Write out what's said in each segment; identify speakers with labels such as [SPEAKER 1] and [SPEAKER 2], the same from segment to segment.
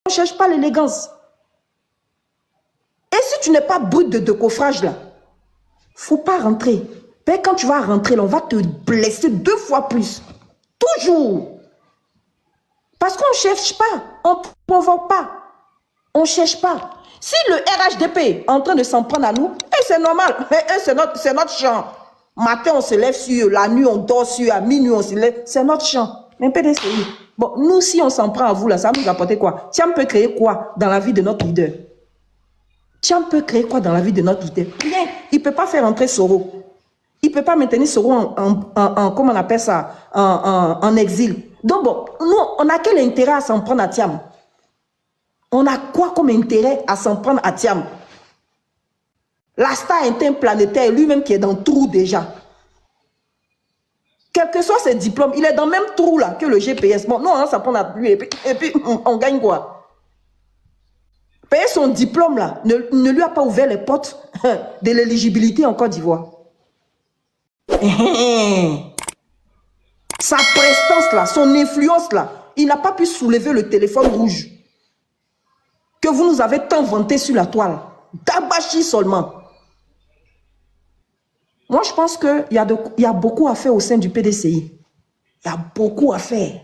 [SPEAKER 1] On ne cherche pas l'élégance. Et si tu n'es pas brut de décoffrage là, faut pas rentrer. Mais quand tu vas rentrer là, on va te blesser 2 fois plus. Toujours. Parce qu'on ne cherche pas, on ne provoque pas. On ne cherche pas. Si le RHDP est en train de s'en prendre à nous, c'est normal. C'est notre champ. Matin, on se lève sur eux. La nuit, on dort sur eux. À minuit, on se lève. C'est notre champ. Mais PDCI. Bon, nous, si on s'en prend à vous, là, ça va nous apporter quoi? Tiens, peut créer quoi dans la vie de notre leader? Tiens, peut créer quoi dans la vie de notre leader? Rien. Il ne peut pas faire entrer Soro. Il ne peut pas maintenir Soro comment on appelle ça, en exil. Donc, bon, nous, on a quel intérêt à s'en prendre à Thiam? On a quoi comme intérêt à s'en prendre à Thiam? La star interplanétaire, lui-même qui est dans le trou déjà. Quel que soit ses diplômes, il est dans le même trou là que le GPS. Bon, non, on s'en prend à lui et puis on gagne quoi? Payer son diplôme là ne lui a pas ouvert les portes de l'éligibilité en Côte d'Ivoire. Sa prestance là, son influence là, il n'a pas pu soulever le téléphone rouge que vous nous avez tant vanté sur la toile. Dabachi seulement. Moi, je pense qu'il y a beaucoup à faire au sein du PDCI. Il y a beaucoup à faire.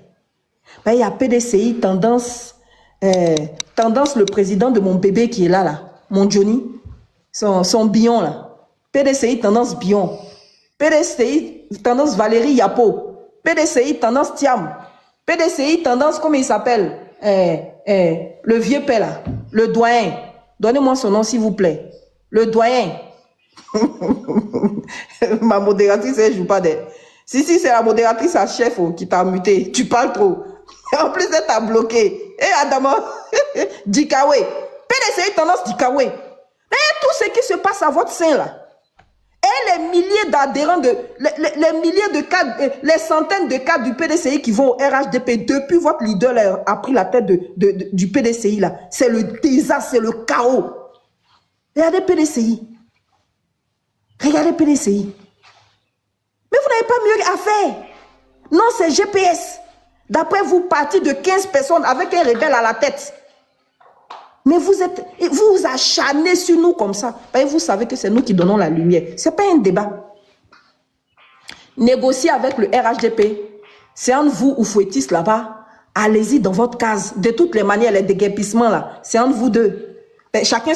[SPEAKER 1] Ben, il y a PDCI, tendance le président de mon bébé qui est là, mon Johnny, son Bion là. PDCI, tendance Bion. PDCI, tendance Valérie Yapo. PDCI, tendance Thiam. PDCI, tendance, comment il s'appelle? Le vieux père là, le doyen. Donnez-moi son nom s'il vous plaît. Le doyen. Ma modératrice, elle ne joue pas des... Si, c'est la modératrice à chef qui t'a muté. Tu parles trop. En plus, elle t'a bloqué. Et Adama, Dikawe. PDCI, tendance Dikawe. Mais tout ce qui se passe à votre sein là, et les milliers d'adhérents, les milliers de cadres, les centaines de cadres du PDCI qui vont au RHDP depuis votre leader a pris la tête du PDCI là. C'est le désastre, c'est le chaos. Regardez PDCI. Regardez PDCI. Mais vous n'avez pas mieux à faire. Non, c'est GPS. D'après vous, parti de 15 personnes avec un rebelle à la tête. Mais vous vous acharnez sur nous comme ça. Et vous savez que c'est nous qui donnons la lumière. Ce n'est pas un débat. Négocier avec le RHDP. C'est entre vous ou Fouettis là-bas. Allez-y dans votre case. De toutes les manières, les déguerpissements là, c'est entre vous deux. Et chacun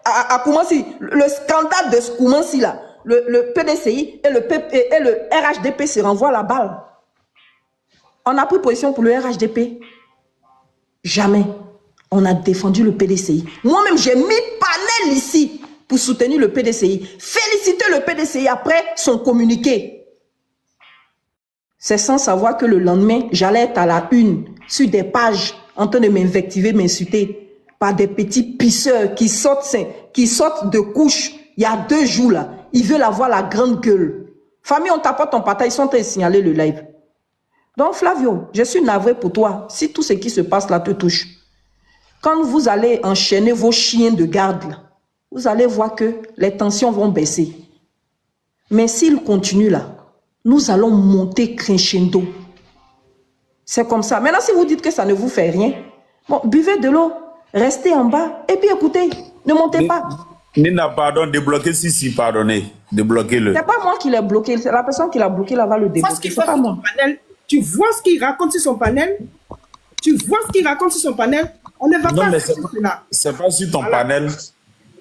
[SPEAKER 1] a commencé. Le scandale de ce Koumansi là. Le PDCI et le RHDP se renvoient la balle. On a pris position pour le RHDP. Jamais. On a défendu le PDCI. Moi-même, j'ai mis panel ici pour soutenir le PDCI. Féliciter le PDCI après son communiqué. C'est sans savoir que le lendemain, j'allais être à la une sur des pages en train de m'invectiver, m'insulter par des petits pisseurs qui sortent de couche il y a 2 jours là. Ils veulent avoir la grande gueule. Famille, on t'apporte ton partage, ils sont en train de signaler le live. Donc Flavio, je suis navré pour toi si tout ce qui se passe là te touche. Quand vous allez enchaîner vos chiens de garde, là, vous allez voir que les tensions vont baisser. Mais s'ils continuent là, nous allons monter crescendo. C'est comme ça. Maintenant, si vous dites que ça ne vous fait rien, bon, buvez de l'eau, restez en bas et puis écoutez, ne montez pas.
[SPEAKER 2] Nina, pardon, débloquez si, pardonnez. Débloquez-le.
[SPEAKER 1] C'est pas moi qui l'ai bloqué, c'est la personne qui l'a bloqué là va le débloquer. C'est pas moi.
[SPEAKER 3] Tu vois ce qu'il raconte sur son panel? Tu vois ce qu'il raconte sur son panel? On ne va
[SPEAKER 2] non,
[SPEAKER 3] pas...
[SPEAKER 2] mais c'est pas sur ton panel.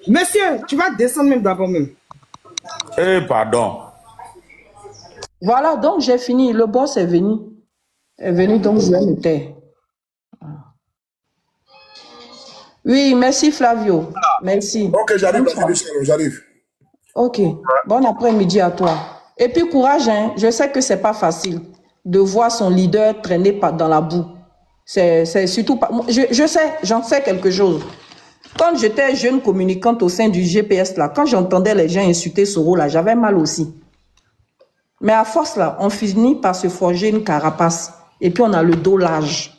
[SPEAKER 3] Monsieur, tu vas descendre même d'abord même.
[SPEAKER 2] Eh, pardon.
[SPEAKER 1] Voilà, donc j'ai fini. Le boss est venu. Donc je vais me taire. Oui, merci Flavio. Merci.
[SPEAKER 4] Ok, j'arrive.
[SPEAKER 1] Ok, bon après-midi à toi. Et puis courage, hein. Je sais que c'est pas facile de voir son leader traîner dans la boue. C'est surtout pas... Je sais, j'en sais quelque chose. Quand j'étais jeune communicante au sein du GPS, là, quand j'entendais les gens insulter Soro, là, j'avais mal aussi. Mais à force, là, on finit par se forger une carapace. Et puis, on a le dos large.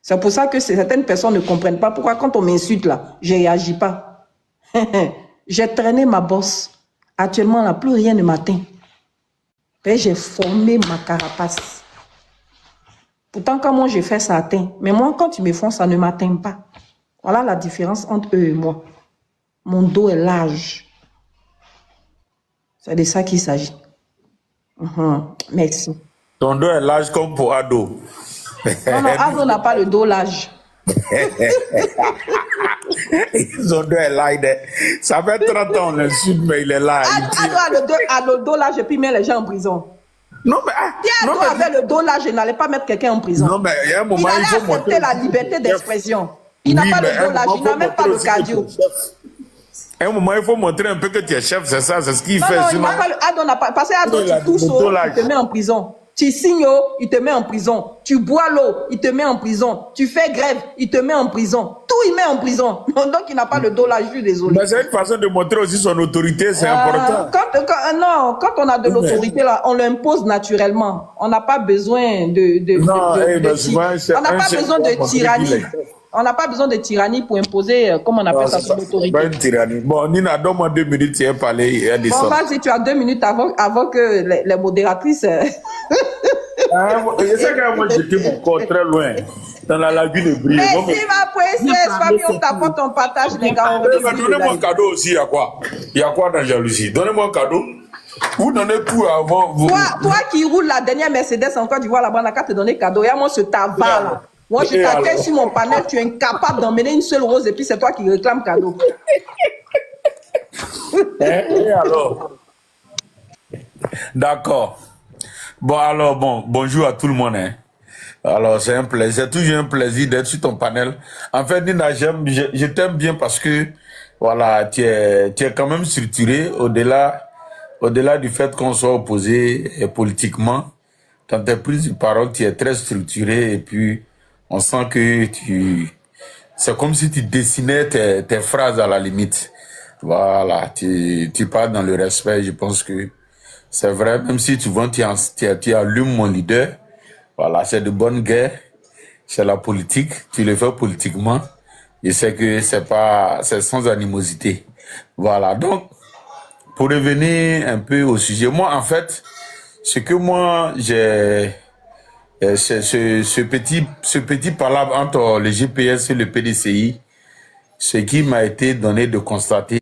[SPEAKER 1] C'est pour ça que certaines personnes ne comprennent pas pourquoi, quand on m'insulte, là, je ne réagis pas. J'ai traîné ma bosse. Actuellement, là, plus rien ne m'atteint. J'ai formé ma carapace. Pourtant, quand moi je fais, ça atteint. Mais moi, quand ils me font, ça ne m'atteint pas. Voilà la différence entre eux et moi. Mon dos est large. C'est de ça qu'il s'agit. Merci.
[SPEAKER 2] Ton dos est large comme pour Ado.
[SPEAKER 1] Non, Ado n'a pas le dos large.
[SPEAKER 2] Son dos est large. Ça fait 30 ans, on l'insulte, mais il est là.
[SPEAKER 1] Ado a le dos large et puis met les gens en prison.
[SPEAKER 2] Non, mais...
[SPEAKER 1] Si Ado avait le dos large, il n'allait pas mettre quelqu'un en prison.
[SPEAKER 2] Non, mais il y a un moment,
[SPEAKER 1] il allait accepter la liberté d'expression. Il n'a pas le dos large, il n'a même pas le cardio.
[SPEAKER 2] À un moment, il faut montrer un peu que tu es chef, c'est ça, c'est ce qu'il fait.
[SPEAKER 1] Non,
[SPEAKER 2] sinon...
[SPEAKER 1] Ado n'a pas... Parce que Ado, tu touches l'eau, il te met en prison. Tu signes, il te met en prison. Tu bois l'eau, il te met en prison. Tu fais grève, il te met en prison. Tout, il met en prison. Donc, il n'a pas le dos large, je suis désolé.
[SPEAKER 2] Mais c'est une façon de montrer aussi son autorité, c'est important.
[SPEAKER 1] Quand on a de l'autorité, là, on l'impose naturellement. On n'a pas besoin on n'a pas besoin de tyrannie. On n'a pas besoin de tyrannie pour imposer, comment on appelle ça, son autorité.
[SPEAKER 2] Pas une tyrannie. Bon, Nina, donne-moi 2 minutes, tu as parlé.
[SPEAKER 1] Bon, vas-y, tu as 2 minutes avant que les modératrices...
[SPEAKER 2] Je sais que moi, j'étais mon corps très loin, dans la lagune de Brie.
[SPEAKER 1] Merci, ma princesse. Famille, on t'apporte ton partage, les gars.
[SPEAKER 2] Donnez-moi un cadeau aussi, il y a quoi? Il y a quoi dans la jalousie? Donnez-moi un cadeau. Vous donnez tout avant. Vous...
[SPEAKER 1] Toi qui roules la dernière Mercedes en Côte d'Ivoire, là-bas, on n'a qu'à te donner cadeau. Et moi, ce tabac, là. Moi, je t'accueille sur mon panel, tu es incapable d'emmener une seule rose et puis c'est toi qui réclame cadeau.
[SPEAKER 2] Et alors? D'accord. Bon, alors, bonjour à tout le monde. Hein. Alors, c'est un plaisir, toujours un plaisir d'être sur ton panel. En fait, Nina, je t'aime bien parce que, voilà, tu es quand même structuré au-delà du fait qu'on soit opposé politiquement. Dans tes prises de parole, tu es très structuré et puis, on sent que c'est comme si tu dessinais tes phrases à la limite. Voilà, tu parles dans le respect, je pense que c'est vrai, même si tu allumes mon leader, voilà, c'est de bonne guerre, c'est la politique, tu le fais politiquement, je sais que c'est sans animosité. Voilà, donc, pour revenir un peu au sujet, moi, en fait, ce que moi, c'est ce petit palabre entre le GPS et le PDCI, ce qui m'a été donné de constater.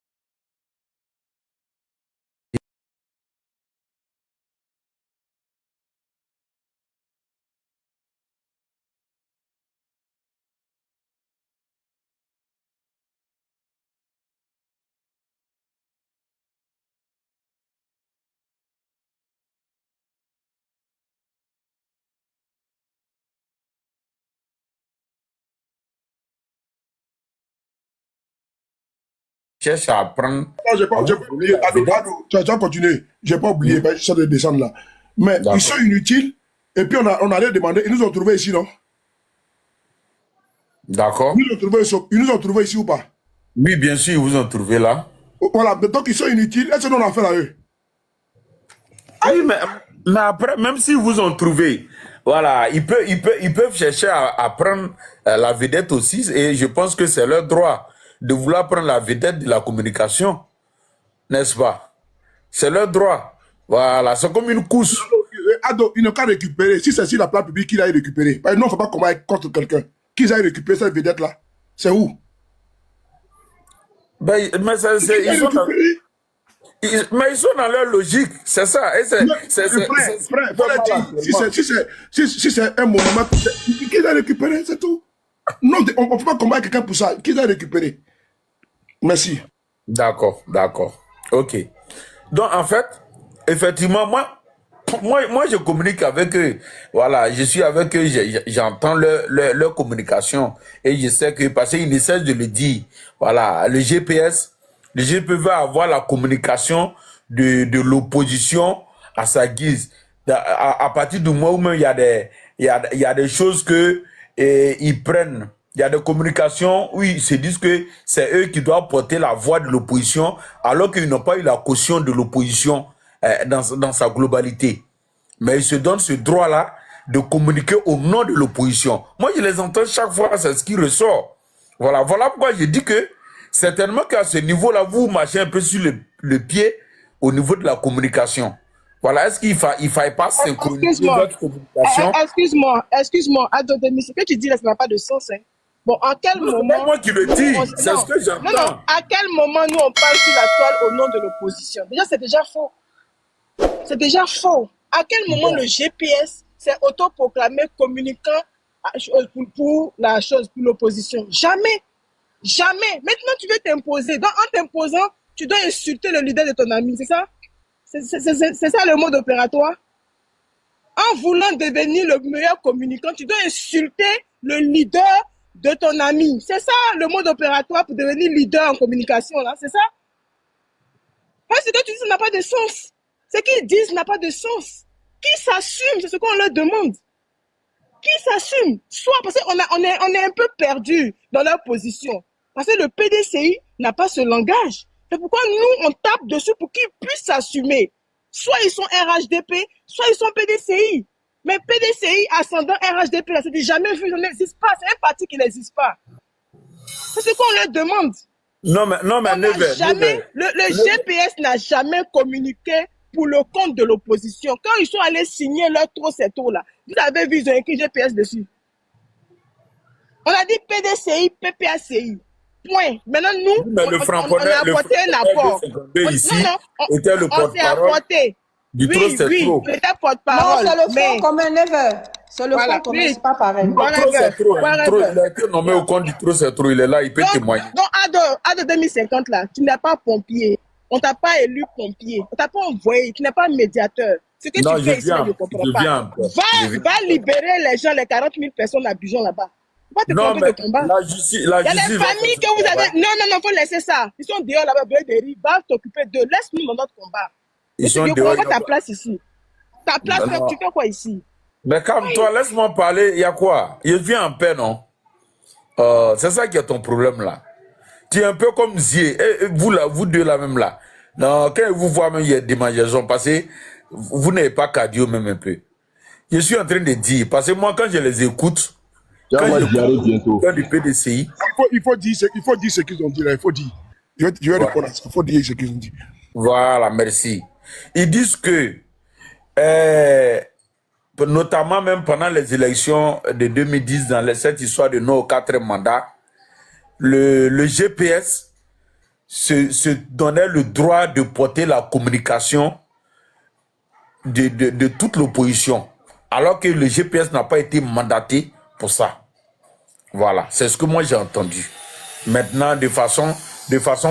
[SPEAKER 2] Cherche à apprendre.
[SPEAKER 4] Non, j'ai pas oublié. Ado, tu as continué. J'ai pas oublié, ben, j'essaie de descendre là. Mais ils sont inutiles. Et puis on allait demander, ils nous ont trouvés ici, non?
[SPEAKER 2] D'accord.
[SPEAKER 4] Ils nous ont trouvés ici ou pas?
[SPEAKER 2] Oui, bien sûr, ils vous ont trouvé là.
[SPEAKER 4] Voilà, donc ils sont inutiles. Est-ce qu'on a fait à eux?
[SPEAKER 2] Oui, mais après, même s'ils vous ont trouvé, voilà, ils peuvent chercher à prendre la vedette aussi. Et je pense que c'est leur droit de vouloir prendre la vedette de la communication. N'est-ce pas? C'est leur droit. Voilà, c'est comme une couche.
[SPEAKER 4] Ado, ils n'ont qu'à récupérer. Si c'est sur la place publique qu'il aille récupérer. Non, il ne faut pas combattre contre quelqu'un. Qu'ils aillent récupérer cette vedette-là. C'est où?
[SPEAKER 2] Mais ils sont dans leur logique, c'est ça.
[SPEAKER 4] Frère, si c'est un monument, qu'ils aillent récupérer, c'est tout. Non, on ne peut pas combattre quelqu'un pour ça. Qu'ils aillent récupérer. Merci.
[SPEAKER 2] D'accord. Ok. Donc, en fait, effectivement, moi, je communique avec eux. Voilà, je suis avec eux, j'entends leur communication. Et je sais que, parce qu'ils ne cessent de le dire, voilà, le GPS va avoir la communication de l'opposition à sa guise. À partir du moment où même il y a des choses que ils prennent. Il y a des communications où ils se disent que c'est eux qui doivent porter la voix de l'opposition, alors qu'ils n'ont pas eu la caution de l'opposition dans sa globalité. Mais ils se donnent ce droit-là de communiquer au nom de l'opposition. Moi, je les entends chaque fois, c'est ce qui ressort. Voilà pourquoi je dis que certainement qu'à ce niveau-là, vous marchez un peu sur le pied au niveau de la communication. Voilà, est-ce qu'il il faille pas synchroniser
[SPEAKER 3] Excuse-moi.
[SPEAKER 2] votre communication?
[SPEAKER 3] Excuse-moi. Attends, ce que tu dis là, ça n'a pas de sens. Hein. Bon, en quel
[SPEAKER 2] Non, c'est
[SPEAKER 3] moment...
[SPEAKER 2] pas moi qui le dis, c'est
[SPEAKER 3] non,
[SPEAKER 2] ce que
[SPEAKER 3] non,
[SPEAKER 2] j'entends.
[SPEAKER 3] à quel moment nous, on parle sur la toile au nom de l'opposition? Déjà, c'est déjà faux. C'est déjà faux. À quel moment le GPS s'est autoproclamé communicant pour la chose, pour l'opposition? Jamais. Jamais. Maintenant, tu veux t'imposer. Donc, en t'imposant, tu dois insulter le leader de ton ami, c'est ça? C'est ça le mode opératoire? En voulant devenir le meilleur communicant, tu dois insulter le leader de ton ami. C'est ça le mode opératoire pour devenir leader en communication, là, c'est ça? Parce que ce que tu dis n'a pas de sens. Ce qu'ils disent n'a pas de sens. Qui s'assume, c'est ce qu'on leur demande. Qui s'assume? Soit parce qu'on est un peu perdu dans leur position. Parce que le PDCI n'a pas ce langage. C'est pourquoi nous, on tape dessus pour qu'ils puissent s'assumer. Soit ils sont RHDP, soit ils sont PDCI. Mais PDCI ascendant RHDP, là, c'est jamais vu, ça n'existe pas. C'est un parti qui n'existe pas. C'est ce qu'on leur demande.
[SPEAKER 2] Non, mais
[SPEAKER 3] Le GPS n'a jamais communiqué pour le compte de l'opposition. Quand ils sont allés signer leur c'est trop là, vous avez vu, ils ont écrit GPS dessus. On a dit PDCI, PPACI. Point. Maintenant, nous,
[SPEAKER 2] mais
[SPEAKER 3] on a apporté un apport.
[SPEAKER 2] Ici était le porte-parole du trop, c'est trop.
[SPEAKER 3] C'était porte-parole.
[SPEAKER 1] Non, c'est le front commun, never. C'est le front commun, c'est pas pareil.
[SPEAKER 2] Le trop, c'est trop. Il a été nommé au compte du trop, c'est trop. Il est là, il peut témoigner.
[SPEAKER 3] Donc, à de 2050, là, tu n'es pas pompier. On t'a pas élu pompier. On t'a pas envoyé. Tu n'es pas médiateur. Ce que tu fais ici, je ne comprends pas. Va libérer les gens, les 40 000 personnes à Bijon là-bas.
[SPEAKER 2] Non, mais la justice. Il y a
[SPEAKER 3] des familles que vous avez. Non, faut laisser ça. Ils sont dehors là-bas, va t'occuper d'eux. Laisse-nous dans notre combat.
[SPEAKER 2] Ils sont dehors.
[SPEAKER 3] Ta place ici. Ta place, tu fais quoi ici?
[SPEAKER 2] Mais calme-toi, laisse-moi parler. Il y a quoi? Je viens en paix, non? C'est ça qui est ton problème là. Tu es un peu comme Zier. Et vous là, vous deux là même là. Non, quand vous voyez même, il y a des démangeaisons parce que vous n'avez pas cardio même un peu. Je suis en train de dire, parce que moi quand je les écoute, quand du PDCI.
[SPEAKER 4] Il faut dire ce qu'ils ont dit là, il faut dire. Je vais répondre à ça. Il faut dire ce qu'ils ont dit.
[SPEAKER 2] Voilà, merci. Ils disent que, notamment même pendant les élections de 2010, dans cette histoire de nos 4 mandats, le GPS se donnait le droit de porter la communication de toute l'opposition, alors que le GPS n'a pas été mandaté pour ça. Voilà, c'est ce que moi j'ai entendu. Maintenant, de façon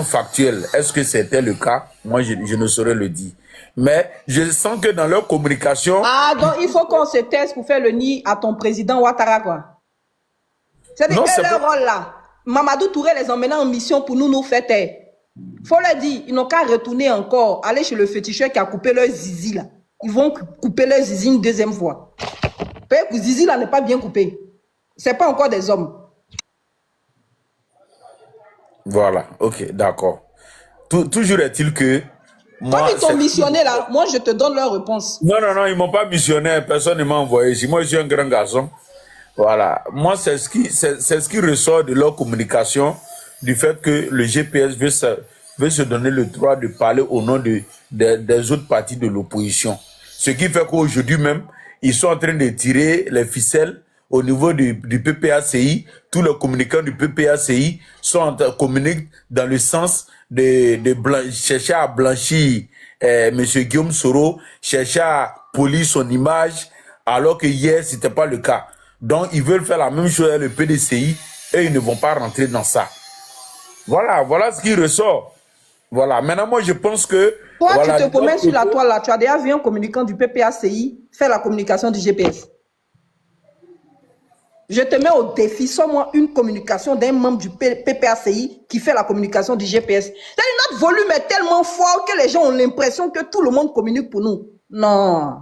[SPEAKER 2] factuelle, est-ce que c'était le cas? Moi, je ne saurais le dire. Mais je sens que dans leur communication...
[SPEAKER 1] Ah, donc il faut qu'on se taise pour faire le nid à ton président Ouattara, quoi. C'est leur rôle là. Mamadou Touré les emmène en mission pour nous faire taire. Faut leur dire, ils n'ont qu'à retourner encore, aller chez le féticheur qui a coupé leur zizi là. Ils vont couper leur zizi une deuxième fois. Peut-être que zizi là n'est pas bien coupé. C'est pas encore des hommes.
[SPEAKER 2] Voilà, ok, d'accord. Toujours est-il que...
[SPEAKER 1] Quand ils t'ont missionné là, moi je te donne leur réponse.
[SPEAKER 2] Non, ils m'ont pas missionné, personne ne m'a envoyé ici. Moi je suis un grand garçon. Voilà, moi c'est ce qui ressort de leur communication, du fait que le GPS veut se donner le droit de parler au nom des autres partis de l'opposition. Ce qui fait qu'aujourd'hui même, ils sont en train de tirer les ficelles au niveau du PPACI. Tous les communicants du PPACI communiquent dans le sens de chercher à blanchir M. Guillaume Soro, chercher à polir son image, alors que hier, ce n'était pas le cas. Donc, ils veulent faire la même chose avec le PDCI et ils ne vont pas rentrer dans ça. Voilà ce qui ressort. Voilà, maintenant, moi, je pense que...
[SPEAKER 1] Toi, tu te promènes sur la toile, là. Tu as déjà vu un communicant du PPACI faire la communication du GPS. Je te mets au défi, sors-moi une communication d'un membre du PPACI qui fait la communication du GPS. Notre volume est tellement fort que les gens ont l'impression que tout le monde communique pour nous. Non.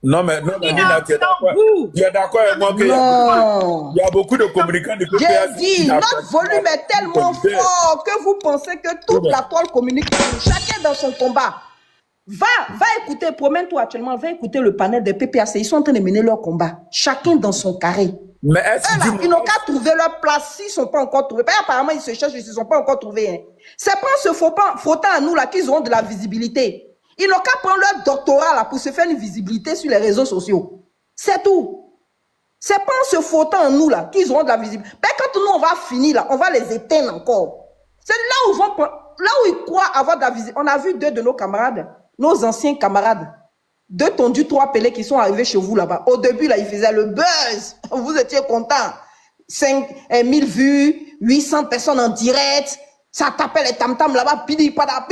[SPEAKER 2] Non, Nina, tu es d'accord avec moi qu'il y a beaucoup de communicants du PPACI.
[SPEAKER 1] J'ai dit, notre volume est tellement fort que vous pensez que toute la toile communique pour nous. Chacun dans son combat. Va écouter, promène-toi actuellement, va écouter le panel des PPACI. Ils sont en train de mener leur combat. Chacun dans son carré.
[SPEAKER 2] Mais
[SPEAKER 1] ils n'ont qu'à trouver leur place s'ils ne sont pas encore trouvés. Apparemment, ils se cherchent, ils ne se sont pas encore trouvés. Hein. C'est pas en se frottant à nous là qu'ils auront de la visibilité. Ils n'ont qu'à prendre leur doctorat là pour se faire une visibilité sur les réseaux sociaux. C'est tout. C'est pas en se frottant en nous là qu'ils auront de la visibilité. Mais quand nous on va finir là, on va les éteindre encore. C'est là où ils croient avoir de la visibilité. On a vu 2 de nos camarades, nos anciens camarades, 2 tondus, 3 pelés qui sont arrivés chez vous là-bas. Au début là, ils faisaient le buzz. Vous étiez contents. 5000 vues, 800 personnes en direct. Ça tapait les tam-tams là-bas. Pidi pada.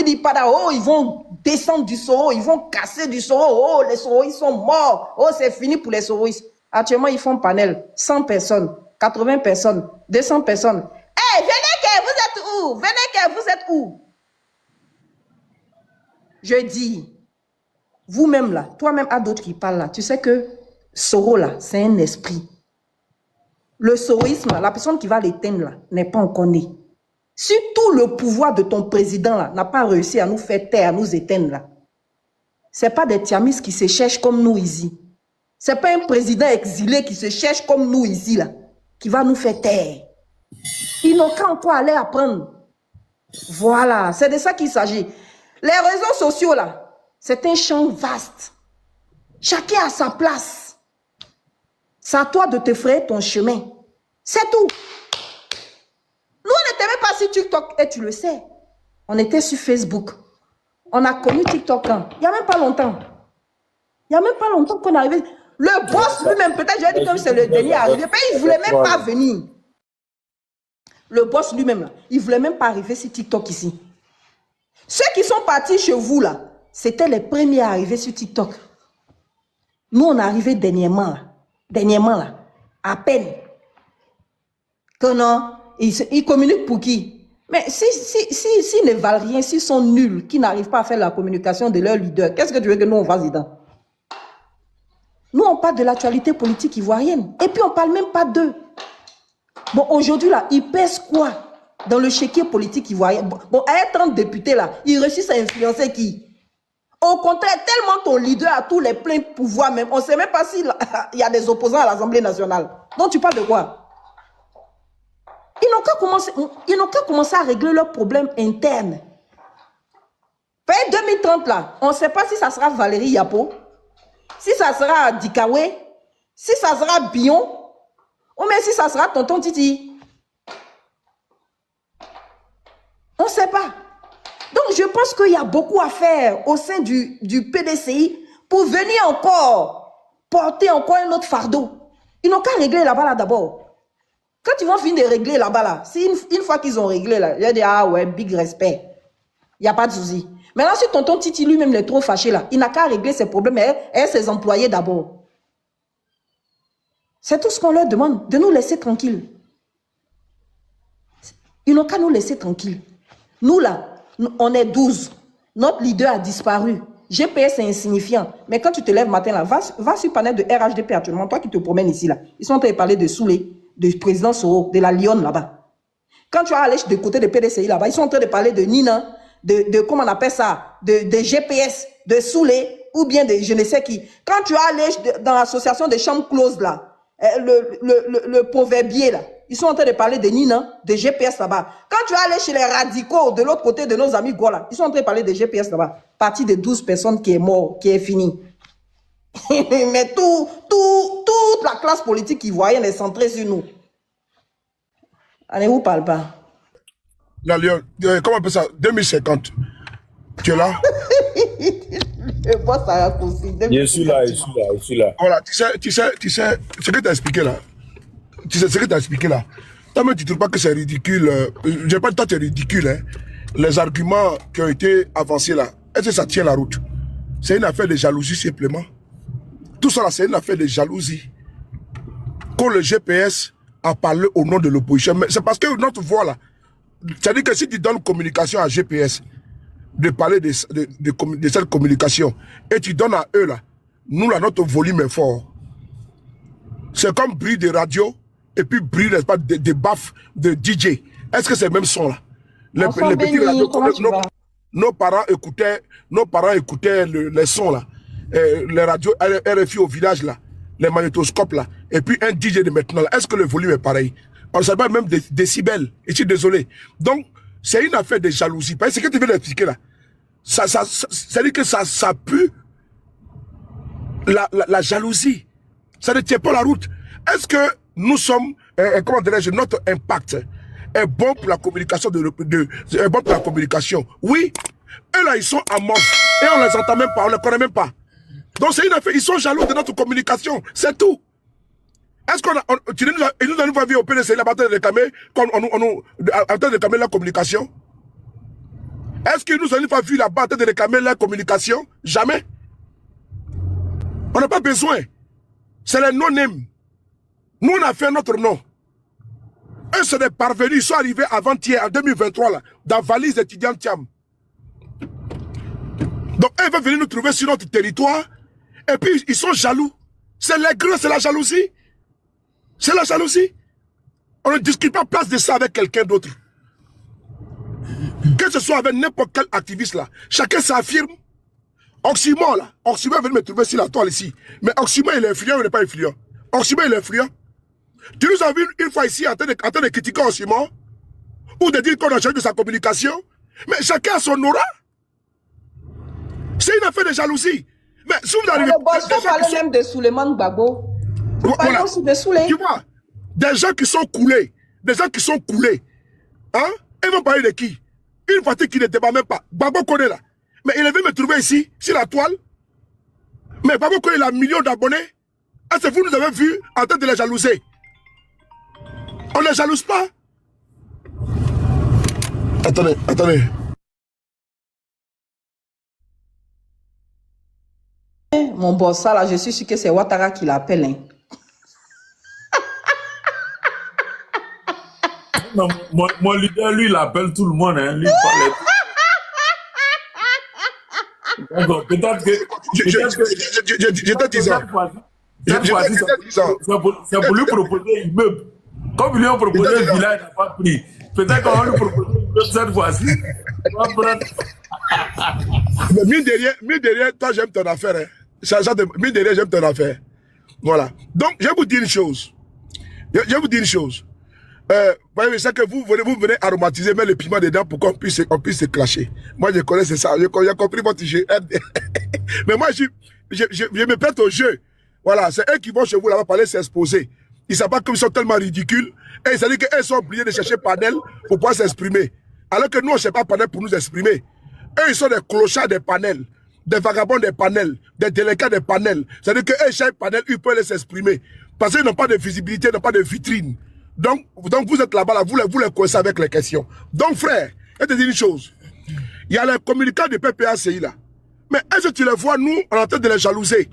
[SPEAKER 1] Oh, ils vont descendre du Soro. Ils vont casser du Soro. Oh, les Soroïs sont morts. Oh, c'est fini pour les Soroïs. Actuellement, ils font panel. 100 personnes, 80 personnes, 200 personnes. Hey, venez que vous êtes où? Venez que vous êtes où? Je dis, vous-même là, toi-même à d'autres qui parlent là, tu sais que Soro là, c'est un esprit. Le soroïsme, la personne qui va l'éteindre là, n'est pas encore née. Si tout le pouvoir de ton président là n'a pas réussi à nous faire taire, à nous éteindre là, c'est pas des tiamis qui se cherchent comme nous ici. C'est pas un président exilé qui se cherche comme nous ici là, qui va nous faire taire. Ils n'ont qu'à encore aller apprendre. Voilà, c'est de ça qu'il s'agit. Les réseaux sociaux là, c'est un champ vaste. Chacun a sa place. C'est à toi de te frayer ton chemin. C'est tout. Nous, on n'était même pas sur TikTok, et tu le sais. On était sur Facebook. On a connu TikTok quand? Il n'y a même pas longtemps. Il n'y a même pas longtemps qu'on est arrivé. Le boss lui-même, peut-être, j'ai dit que c'est le dernier arrivé. Il ne voulait même pas venir. Le boss lui-même, il ne voulait même pas arriver sur TikTok ici. Ceux qui sont partis chez vous, là, c'était les premiers à arriver sur TikTok. Nous, on est arrivé dernièrement, là, à peine. Que non, ils communiquent pour qui? Mais s'ils ne valent rien, s'ils sont nuls, qui n'arrivent pas à faire la communication de leur leader, qu'est-ce que tu veux que nous, on fasse dedans? Nous, on parle de l'actualité politique ivoirienne. Et puis, on ne parle même pas d'eux. Bon, aujourd'hui, là, ils pèsent quoi dans le chéquier politique ivoirien? Bon, à être 30 députés, là, ils réussissent à influencer qui? Au contraire, tellement ton leader a tous les pleins pouvoirs, même, on ne sait même pas s'il y a des opposants à l'Assemblée nationale. Donc, tu parles de quoi? Ils n'ont qu'à commencer à régler leurs problèmes internes. Fin 2030, là, on ne sait pas si ça sera Valérie Yapo, si ça sera Dikawe, si ça sera Bion, ou même si ça sera Tonton Titi. On ne sait pas. Donc, je pense qu'il y a beaucoup à faire au sein du PDCI pour venir encore porter encore un autre fardeau. Ils n'ont qu'à régler là-bas là, d'abord. Quand ils vont finir de régler là-bas là, si une fois qu'ils ont réglé là, il va dire ah ouais, big respect. Il n'y a pas de souci. Maintenant, si tonton Titi lui-même est trop fâché là, il n'a qu'à régler ses problèmes et ses employés d'abord. C'est tout ce qu'on leur demande, de nous laisser tranquilles. Ils n'ont qu'à nous laisser tranquilles. Nous là, on est 12. Notre leader a disparu. GPS est insignifiant. Mais quand tu te lèves matin là, va sur le panel de RHDP actuellement, toi qui te promènes ici là. Ils sont en train de parler de Soulé, du président Soro, de la Lyon là-bas. Quand tu vas aller de côté de PDCI là-bas, ils sont en train de parler de Nina, de comment on appelle ça, de GPS, de Soulé, ou bien de je ne sais qui. Quand tu vas aller dans l'association des chambres closes là, le proverbier là, ils sont en train de parler de Nina, de GPS là-bas. Quand tu vas aller chez les radicaux de l'autre côté de nos amis Gola, ils sont en train de parler de GPS là-bas. Partie de 12 personnes qui est mort, qui est fini. Mais toute la classe politique ivoirienne est centrée sur nous. Allez, vous parle pas.
[SPEAKER 4] La Lyon, comment on appelle ça? 2050. Tu es là?
[SPEAKER 1] Je vois ça raccourci.
[SPEAKER 2] Je suis là.
[SPEAKER 4] Voilà, tu sais, ce que tu as expliqué là. Tu sais ce que tu as expliqué là. Toi-même, tu ne trouves pas que c'est ridicule. Je ne pas toi, tu es ridicule. Hein. Les arguments qui ont été avancés là, est-ce que ça tient la route? C'est une affaire de jalousie simplement. Tout ça là, c'est une affaire de jalousie. Quand le GPS a parlé au nom de l'opposition, mais c'est parce que notre voix là, c'est-à-dire que si tu donnes communication à GPS, de parler de cette communication, et tu donnes à eux là, nous là, notre volume est fort. C'est comme bruit de radio, et puis bruit, n'est-ce pas, de baffes de DJ. Est-ce que c'est le même son là? Les petits radios, nos parents écoutaient les sons là, les radios RFI au village là, les magnétoscopes là, et puis un DJ de maintenant là. Est-ce que le volume est pareil? On ne sait pas même des décibels. Et je suis désolé. Donc, c'est une affaire de jalousie. Parce que ce que tu viens d'expliquer là, c'est-à-dire que ça pue la jalousie. Ça ne tient pas la route. Est-ce que nous sommes, comment dirais-je, notre impact est bon pour la communication est bon pour la communication? Oui. Eux là, ils sont amorphes. Et on les entend même pas, on les connaît même pas. Donc c'est une affaire, ils sont jaloux de notre communication. C'est tout. Est-ce qu'on a, ils nous ont pas vu au PDC la bataille de réclamer, en train de réclamer la communication? Est-ce qu'ils nous ont pas vu la bataille de réclamer la communication? Jamais. On n'a pas besoin. C'est les non-names. Nous, on a fait notre nom. Eux, c'est des parvenus. Ils sont arrivés avant-hier, en 2023, là, dans valise étudiante Tiam. Donc, eux veulent venir nous trouver sur notre territoire. Et puis, ils sont jaloux. C'est l'aigreur, c'est la jalousie. C'est la jalousie. On ne discute pas place de ça avec quelqu'un d'autre. Que ce soit avec n'importe quel activiste là. Chacun s'affirme. Oxymore là. Oxymore vient me trouver sur la toile ici. Mais Oxymore, il est influent ou il n'est pas influent? Oxymore, il est influent. Tu nous as vu une fois ici en train de critiquer Oxymore ou de dire qu'on a changé de sa communication. Mais chacun a son aura. C'est une affaire de jalousie. Mais si vous arrivez...
[SPEAKER 1] Le boss parlait même de Souleymane Gbagbo. Vous parlez aussi de Souley.
[SPEAKER 4] Tu vois, des gens qui sont coulés. Des gens qui sont coulés. Hein? Ils vont parler de qui? Une fatigue qui ne débat même pas. Gbagbo connaît là. Mais il est venu me trouver ici, sur la toile. Mais Gbagbo connaît, il a millions d'abonnés. Est-ce que vous nous avez vu en train de les jalouser? On ne les jalouse pas. Attendez, attendez.
[SPEAKER 1] Mon boss, ça là, je suis sûr que c'est Ouattara qui l'appelle. Hein.
[SPEAKER 2] Non, mon leader, lui, il appelle tout le monde. Hein. Lui, il parle. D'accord, peut-être que...
[SPEAKER 4] J'étais 10 ans.
[SPEAKER 2] C'est pour lui proposer une meuble. Comme ils lui ont proposé un village, il n'a pas pris. Peut-être qu'on va lui proposer une meuble cette fois-ci.
[SPEAKER 4] Mais mine de rien, toi, j'aime ton affaire. Hein. Mine de rien, j'aime ton affaire. Voilà. Donc, je vais vous dire une chose. Je vais vous dire une chose. C'est que vous venez aromatiser, mettre le piment dedans pour qu'on puisse se clasher. Moi, je connais ça. J'ai compris votre jeu. Mais moi, je me prête au jeu. Voilà. C'est eux qui vont chez vous là-bas parler, s'exposer. Ils ne savent pas qu'ils sont tellement ridicules. Et ça veut dire qu'eux sont obligés de chercher panel pour pouvoir s'exprimer. Alors que nous, on ne cherche pas panel pour nous exprimer. Eux, ils sont des clochards des panels, des vagabonds des panels, des délinquants des panels. C'est-à-dire qu'eux, chaque panel, ils peuvent s'exprimer. Parce qu'ils n'ont pas de visibilité, ils n'ont pas de vitrine. Donc vous êtes là-bas, là, vous les coincez avec les questions. Donc, frère, je te dis une chose. Il y a les communicants du PPACI là. Mais est-ce que tu les vois, nous, on est en train de les jalouser?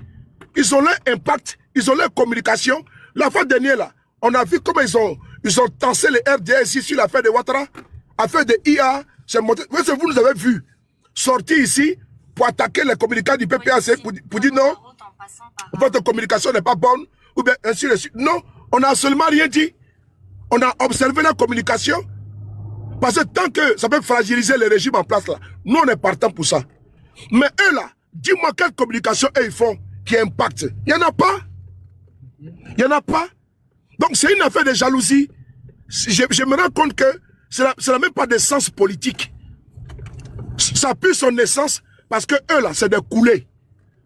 [SPEAKER 4] Ils ont leur impact, ils ont leur communication. La fois dernière, là, on a vu comment ils ont tassé les RDA ici sur l'affaire de Ouattara, affaire de IA. Vous nous avez vu sortir ici pour attaquer les communicants du PPACI pour dire non, votre communication n'est pas bonne, ou bien ainsi de suite. Non, on n'a absolument rien dit. On a observé la communication. Parce que tant que ça peut fragiliser le régime en place là, nous on est partant pour ça. Mais eux là, dis-moi quelle communication eux ils font qui impacte. Il n'y en a pas. Il n'y en a pas. Donc c'est une affaire de jalousie. Je me rends compte que ça n'a même pas de sens politique. Ça pue son essence parce que eux là, c'est des coulés.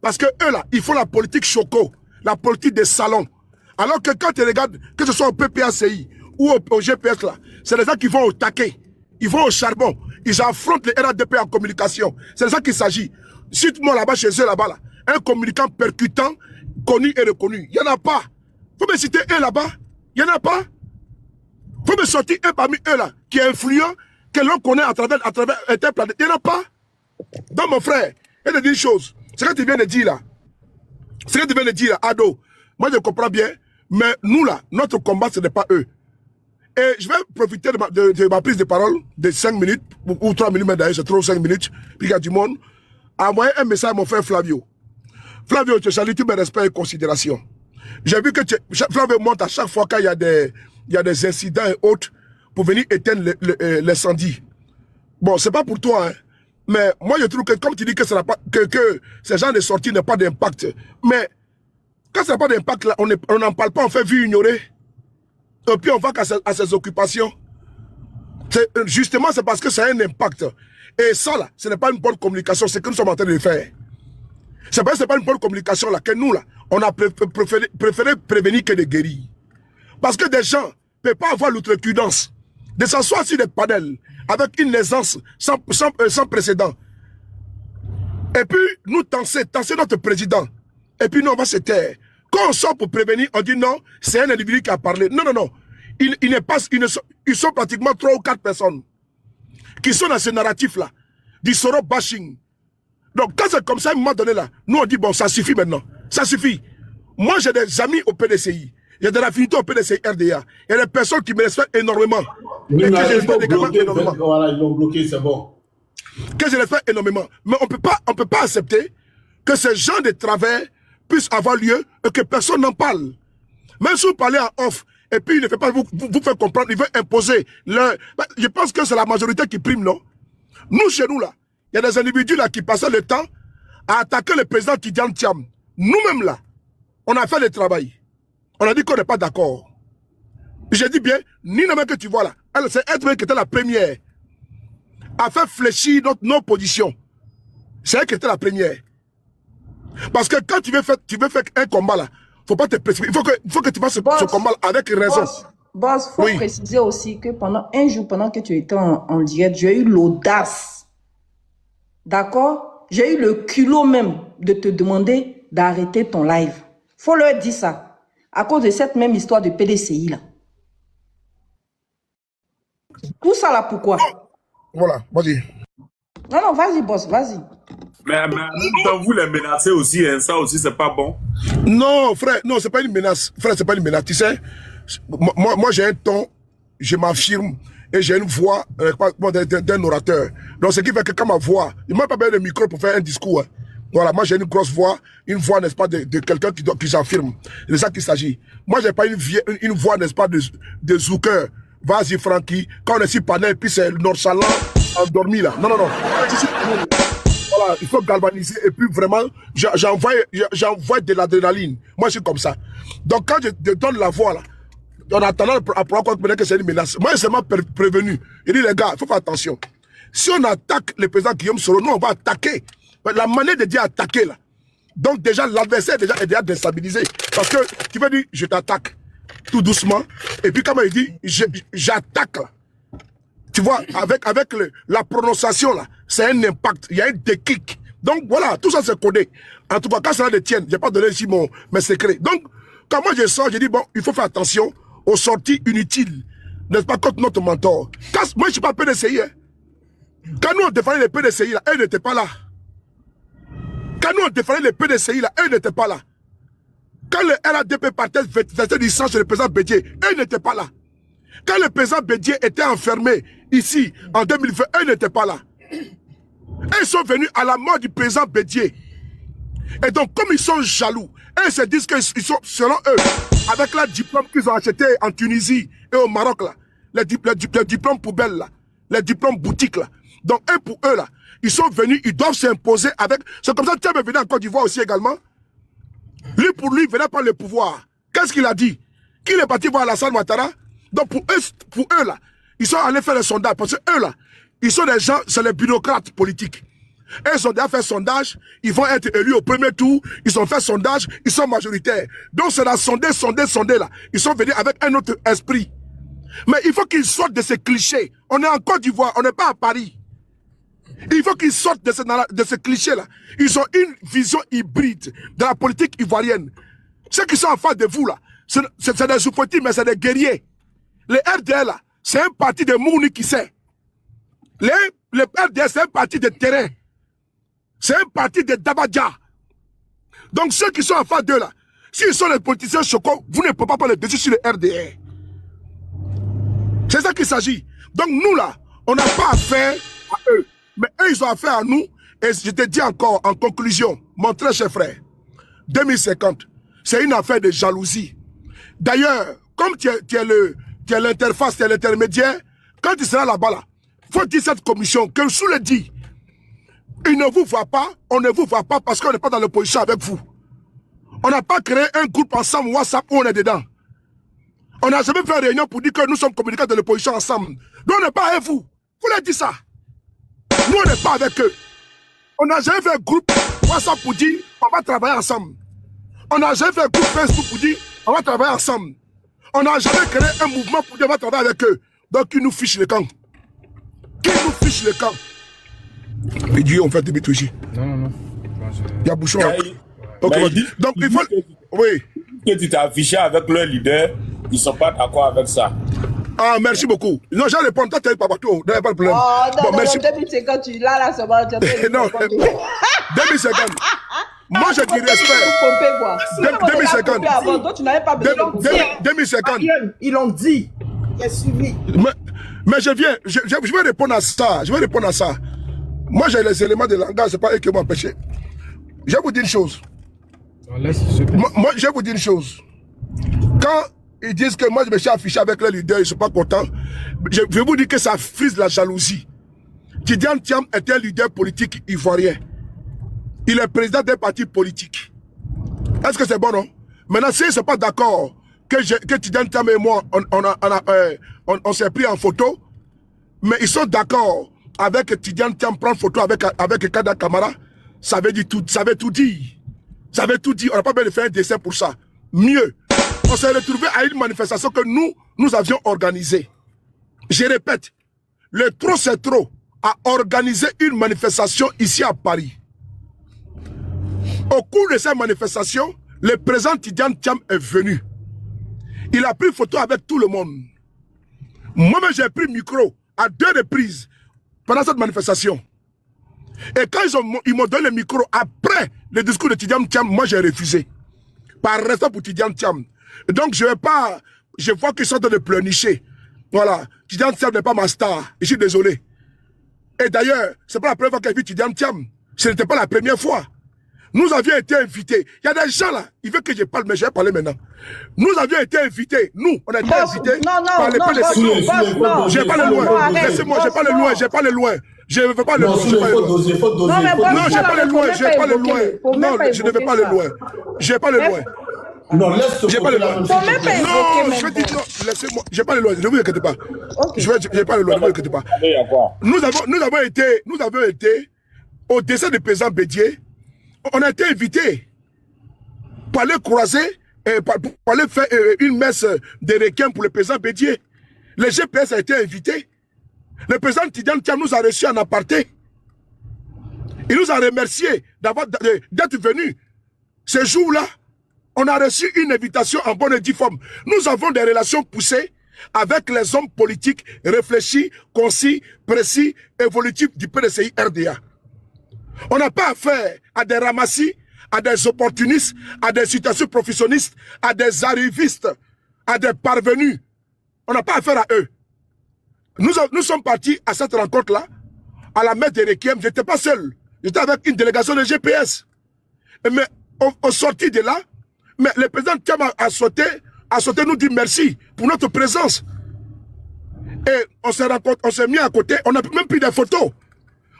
[SPEAKER 4] Parce que eux là, ils font la politique choco, la politique des salons. Alors que quand tu regardes, que ce soit au PPACI ou au GPS là, c'est les gens qui vont au taquet, ils vont au charbon, ils affrontent les RADP en communication. C'est de ça qu'il s'agit. Cite-moi là-bas, chez eux là-bas, là, un communicant percutant, connu et reconnu. Il n'y en a pas. Faut me citer un là-bas. Il n'y en a pas. Faut me sortir un parmi eux là, qui est influent, que l'on connaît à travers Interplanet. Il n'y en a pas. Donc mon frère, je te dis une chose. Ce que tu viens de dire là, ce que tu viens de dire là, Ado, moi je comprends bien, mais nous là, notre combat ce n'est pas eux. Et je vais profiter de ma prise de parole de 5 minutes, ou 3 minutes, mais d'ailleurs c'est trop 5 minutes, puis il y a du monde, à envoyer un message à mon frère Flavio. Flavio, je te salue, tu me respectes et considération. J'ai vu que Flavio monte à chaque fois qu'il y a des incidents et autres pour venir éteindre l'incendie. Bon, c'est pas pour toi, hein, mais moi je trouve que comme tu dis que, que ces gens de sortie n'ont pas d'impact, mais quand ça n'a pas d'impact, on n'en parle pas, on fait vu ignorer. Et puis on va à ses occupations. Justement, c'est parce que ça a un impact. Et ça, là, ce n'est pas une bonne communication, c'est ce que nous sommes en train de faire. C'est parce que ce n'est pas une bonne communication, là, que nous, là, on a préféré prévenir que de guérir. Parce que des gens ne peuvent pas avoir l'outrecuidance de s'asseoir sur des panels avec une aisance sans précédent. Et puis, nous tenser notre président. Et puis, nous, on va se taire. Quand on sort pour prévenir, on dit non, c'est un individu qui a parlé. Non, non, non. Ils sont pratiquement 3 ou 4 personnes qui sont dans ce narratif-là, du Soro bashing. Donc, quand c'est comme ça, à un moment donné, là, nous, on dit, bon, ça suffit maintenant. Ça suffit. Moi, j'ai des amis au PDCI. J'ai de l'affinité au PDCI RDA. Il y a des personnes qui me respectent énormément.
[SPEAKER 5] Oui,
[SPEAKER 4] et
[SPEAKER 5] mais
[SPEAKER 4] que je respecte également
[SPEAKER 5] énormément. Voilà, ils l'ont bloqué, c'est bon.
[SPEAKER 4] Que je respecte énormément. Mais on peut pas accepter que ce genre de travers puisse avoir lieu et que personne n'en parle. Même si vous parlez en off, et puis il ne fait pas vous faire comprendre, il veut imposer. Je pense que c'est la majorité qui prime, non? Nous, chez nous, là, il y a des individus là qui passaient le temps à attaquer le président Tidjane Thiam. Nous-mêmes, là, on a fait le travail. On a dit qu'on n'est pas d'accord. J'ai dit bien, Nina que tu vois là, c'est elle qui était la première à faire fléchir nos positions. C'est elle qui était la première. Parce que quand tu veux faire un combat là, faut pas te précipiter. Il faut que tu fasses ce combat avec raison.
[SPEAKER 1] Boss, faut préciser aussi que pendant un jour, pendant que tu étais en direct, j'ai eu l'audace. D'accord? J'ai eu le culot même de te demander d'arrêter ton live. Faut leur dire ça. À cause de cette même histoire de PDCI là. Tout ça là, pourquoi?
[SPEAKER 4] Voilà, vas-y.
[SPEAKER 1] Non, vas-y, boss, vas-y.
[SPEAKER 6] Mais quand vous les menacez aussi, hein, ça aussi, c'est pas bon.
[SPEAKER 4] Non, frère, non, c'est pas une menace. Frère, c'est pas une menace. Tu sais, moi j'ai un ton, je m'affirme, et j'ai une voix d'un orateur. Donc, ce qui fait que quand ma voix, il m'a pas besoin de micro pour faire un discours. Hein. Voilà, moi j'ai une grosse voix, n'est-ce pas, de quelqu'un qui s'affirme. C'est de ça qu'il s'agit. Moi, j'ai pas une voix, n'est-ce pas, de zouker. Vas-y, Francky, quand on est sur panel, puis c'est nonchalant, endormi là. Non, non, non. Voilà, il faut galvaniser et puis vraiment, j'envoie de l'adrénaline. Moi, je suis comme ça. Donc, quand je te donne la voix là, en attendant à pouvoir comprendre que c'est une menace, moi, je suis seulement prévenu. Il dit, les gars, il faut faire attention. Si on attaque le président Guillaume Soro, nous, on va attaquer. La manière de dire attaquer là. Donc, déjà, l'adversaire est déjà déstabilisé. Parce que tu vas dire, je t'attaque tout doucement. Et puis, comme il dit, j'attaque là. Tu vois, avec la prononciation là, c'est un impact, il y a un déclic. Donc voilà, tout ça c'est codé. En tout cas, quand ça le tienne, je n'ai pas donné ici mes secrets. Donc, quand moi je sors, je dis, bon, il faut faire attention aux sorties inutiles, n'est-ce pas, contre notre mentor. Moi je ne suis pas PDCI. Hein. Quand nous on défendait les PDCI là, eux n'étaient pas là. Quand nous on défendait les PDCI là, eux n'étaient pas là. Quand le RADP partait verser du sang sur le président Bédié, eux n'étaient pas là. Quand le président Bédié était enfermé ici en 2020, eux n'étaient pas là. Ils sont venus à la mort du président Bédié. Et donc, comme ils sont jaloux, eux se disent qu'ils sont, selon eux, avec les diplômes qu'ils ont achetés en Tunisie et au Maroc, là, les diplômes poubelles, là, les diplômes boutiques, là. Donc, eux, pour eux, là, ils sont venus, ils doivent s'imposer avec... C'est comme ça que Thiam est venu en Côte d'Ivoire aussi également. Lui, pour lui, il venait par le pouvoir. Qu'est-ce qu'il a dit? Qu'il est parti voir Alassane Ouattara. Donc, pour eux, là, ils sont allés faire le sondage. Parce que eux, là, ils sont des gens, c'est les bureaucrates politiques. Ils ont déjà fait sondage, ils vont être élus au premier tour, ils ont fait sondage, ils sont majoritaires. Donc, c'est la sonder, là. Ils sont venus avec un autre esprit. Mais il faut qu'ils sortent de ces clichés. On est en Côte d'Ivoire, on n'est pas à Paris. Il faut qu'ils sortent de ces clichés-là. Ils ont une vision hybride de la politique ivoirienne. Ceux qui sont en face de vous, là, c'est des sous-petits, mais c'est des guerriers. Les RDL, là, c'est un parti de Mouni qui sait. Le RDL, c'est un parti de terrain. C'est un parti de Dabadja. Donc, ceux qui sont en face d'eux, là, s'ils sont les politiciens choquants, vous ne pouvez pas prendre le dessus sur le RDR. C'est ça qu'il s'agit. Donc, nous, là, on n'a pas affaire à eux. Mais eux, ils ont affaire à nous. Et je te dis encore, en conclusion, mon très cher frère, 2050, c'est une affaire de jalousie. D'ailleurs, comme tu es l'interface, tu es l'intermédiaire, quand tu seras là-bas, là, faut dire cette commission, que sous le dit, il ne vous voit pas, on ne vous voit pas parce qu'on n'est pas dans l'opposition avec vous. On n'a pas créé un groupe ensemble WhatsApp où on est dedans. On n'a jamais fait une réunion pour dire que nous sommes communicants de l'opposition ensemble. Nous, on n'est pas avec vous. Vous leur dites ça. Nous, on n'est pas avec eux. On n'a jamais fait un groupe WhatsApp pour dire on va travailler ensemble. On n'a jamais fait un groupe Facebook pour dire on va travailler ensemble. On n'a jamais créé un mouvement pour dire on va travailler avec eux. Donc, ils nous fichent le camp. Qui nous fiche le camp? Il dit on fait des bitouchis.
[SPEAKER 5] Non.
[SPEAKER 4] Il y a bouchon.
[SPEAKER 2] Donc,
[SPEAKER 4] il faut. Oui.
[SPEAKER 2] Que tu t'es affiché avec leur leader, ils ne sont pas d'accord avec ça.
[SPEAKER 4] Ah, merci beaucoup. Non, j'ai répondu. Toi, tu n'as pas partout. Pas de problème.
[SPEAKER 1] Oh, non,
[SPEAKER 4] bon,
[SPEAKER 1] non,
[SPEAKER 4] merci.
[SPEAKER 1] 2050, tu là, c'est bon.
[SPEAKER 4] Non, 2050. Moi, je dis respect. 2050.
[SPEAKER 1] Toi, tu n'avais pas besoin de
[SPEAKER 4] 2050.
[SPEAKER 3] Ils l'ont dit. J'ai suivi.
[SPEAKER 4] Mais je viens, je vais répondre à ça. Je vais répondre à ça. Moi, j'ai les éléments de langage, c'est pas eux qui m'ont empêché. Je vais vous dire une chose. Moi, je vais vous dire une chose. Quand ils disent que moi, je me suis affiché avec les leaders, ils ne sont pas contents, je vais vous dire que ça frise la jalousie. Tidiane Thiam est un leader politique ivoirien. Il est président d'un parti politique. Est-ce que c'est bon, non? Maintenant, s'ils ne sont pas d'accord que Tidiane Thiam et moi, on s'est pris en photo, mais ils sont d'accord avec Tidiane Thiam prendre photo avec Kada Kamara, ça veut dire tout, ça veut tout dire. Ça veut tout dire. On n'a pas besoin de faire un dessin pour ça. Mieux, on s'est retrouvé à une manifestation que nous avions organisée. Je répète, le trop c'est trop a organisé une manifestation ici à Paris. Au cours de cette manifestation, le président Tidiane Thiam est venu. Il a pris photo avec tout le monde. Moi-même, j'ai pris micro à 2 reprises pendant cette manifestation. Et quand ils m'ont donné le micro après le discours de Tidiane Thiam, moi j'ai refusé. Par respect pour Tidiane Thiam. Donc je vais pas, je vois qu'ils sont en train de pleurnicher. Voilà, Tidiane Thiam n'est pas ma star. Je suis désolé. Et d'ailleurs, c'est pas la première fois qu'elle vit Tidiane Thiam. Ce n'était pas la première fois. Nous avions été invités. Il y a des gens là, ils veulent que je parle, mais je vais parler maintenant. Nous avions été invités. Nous, on a été invités par les PDC. Je vais pas le loin. Laissez-moi, je vais pas le loin. Je vais pas le loin. Je ne veux pas le loin.
[SPEAKER 5] Non, il faut doser.
[SPEAKER 4] Non, je vais pas le loin. Je vais pas le loin. Non, je ne vais pas le loin. Je vais pas le loin.
[SPEAKER 5] Non, laisse
[SPEAKER 4] J'ai pas le loin.
[SPEAKER 1] Faut même pas évoquer,
[SPEAKER 4] non, je vais dire non. Laissez-moi. J'ai pas le loin. Ne vous inquiétez pas. Je vais pas le loin. Ne vous inquiétez pas. Nous avons été au décès du président Bédier. On a été invités pour aller croiser, pour aller faire une messe de requiem pour le président Bédier. Le GPS a été invité. Le président Tidiane Thiam nous a reçus en aparté. Il nous a remerciés d'être venus. Ce jour-là, on a reçu une invitation en bonne et due forme. Nous avons des relations poussées avec les hommes politiques réfléchis, concis, précis, évolutifs du PDCI RDA. On n'a pas affaire à des ramassis, à des opportunistes, à des situations professionnalistes, à des arrivistes, à des parvenus. On n'a pas affaire à eux. Nous sommes partis à cette rencontre-là, à la messe de Requiem. Je n'étais pas seul. J'étais avec une délégation de GPS. Mais au sorti de là, mais le président Thiam a sauté nous dire merci pour notre présence. Et on s'est mis à côté, on a même pris des photos.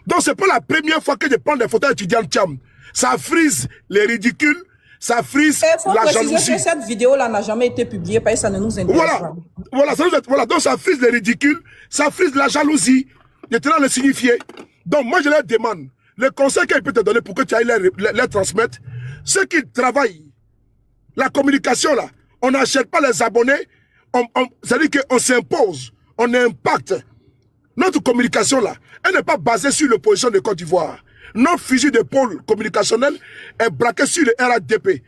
[SPEAKER 4] Donc c'est pas la première fois que je prends des photos d'étudiants Thiam. Ça frise les ridicules, ça frise la jalousie.
[SPEAKER 1] Que cette vidéo-là n'a jamais été publiée parce que ça ne nous intéresse pas.
[SPEAKER 4] Voilà, donc ça frise les ridicules, ça frise la jalousie. Je tenais à le signifier. Donc moi je leur demande, le conseil qu'il peut te donner pour que tu ailles les transmettre, ceux qui travaillent, la communication là, on n'achète pas les abonnés, c'est-à-dire qu'on s'impose, on impacte. Notre communication là, elle n'est pas basée sur l'opposition de Côte d'Ivoire. Notre fusil d'épaule communicationnel est braqué sur le RADP.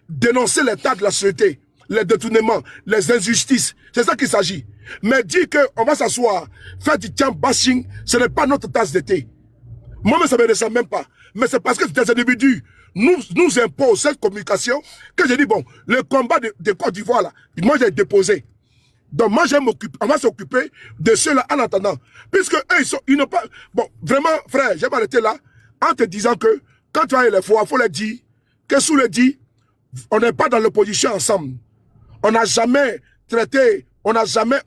[SPEAKER 4] Dénoncer l'état de la société, les détournements, les injustices, c'est ça qu'il s'agit. Mais dire qu'on va s'asseoir, faire du Thiam bashing, ce n'est pas notre tasse d'été. Moi-même, ça ne me ressemble même pas. Mais c'est parce que des individus nous imposent cette communication que j'ai dit, bon, le combat de Côte d'Ivoire là, moi j'ai déposé. Donc moi, on va s'occuper de ceux-là en attendant. Puisque eux, ils n'ont pas... Bon, vraiment, frère, j'ai arrêté là en te disant que quand tu as les fois, il faut le dire, que sous le dit, on n'est pas dans l'opposition ensemble. On n'a jamais traité, on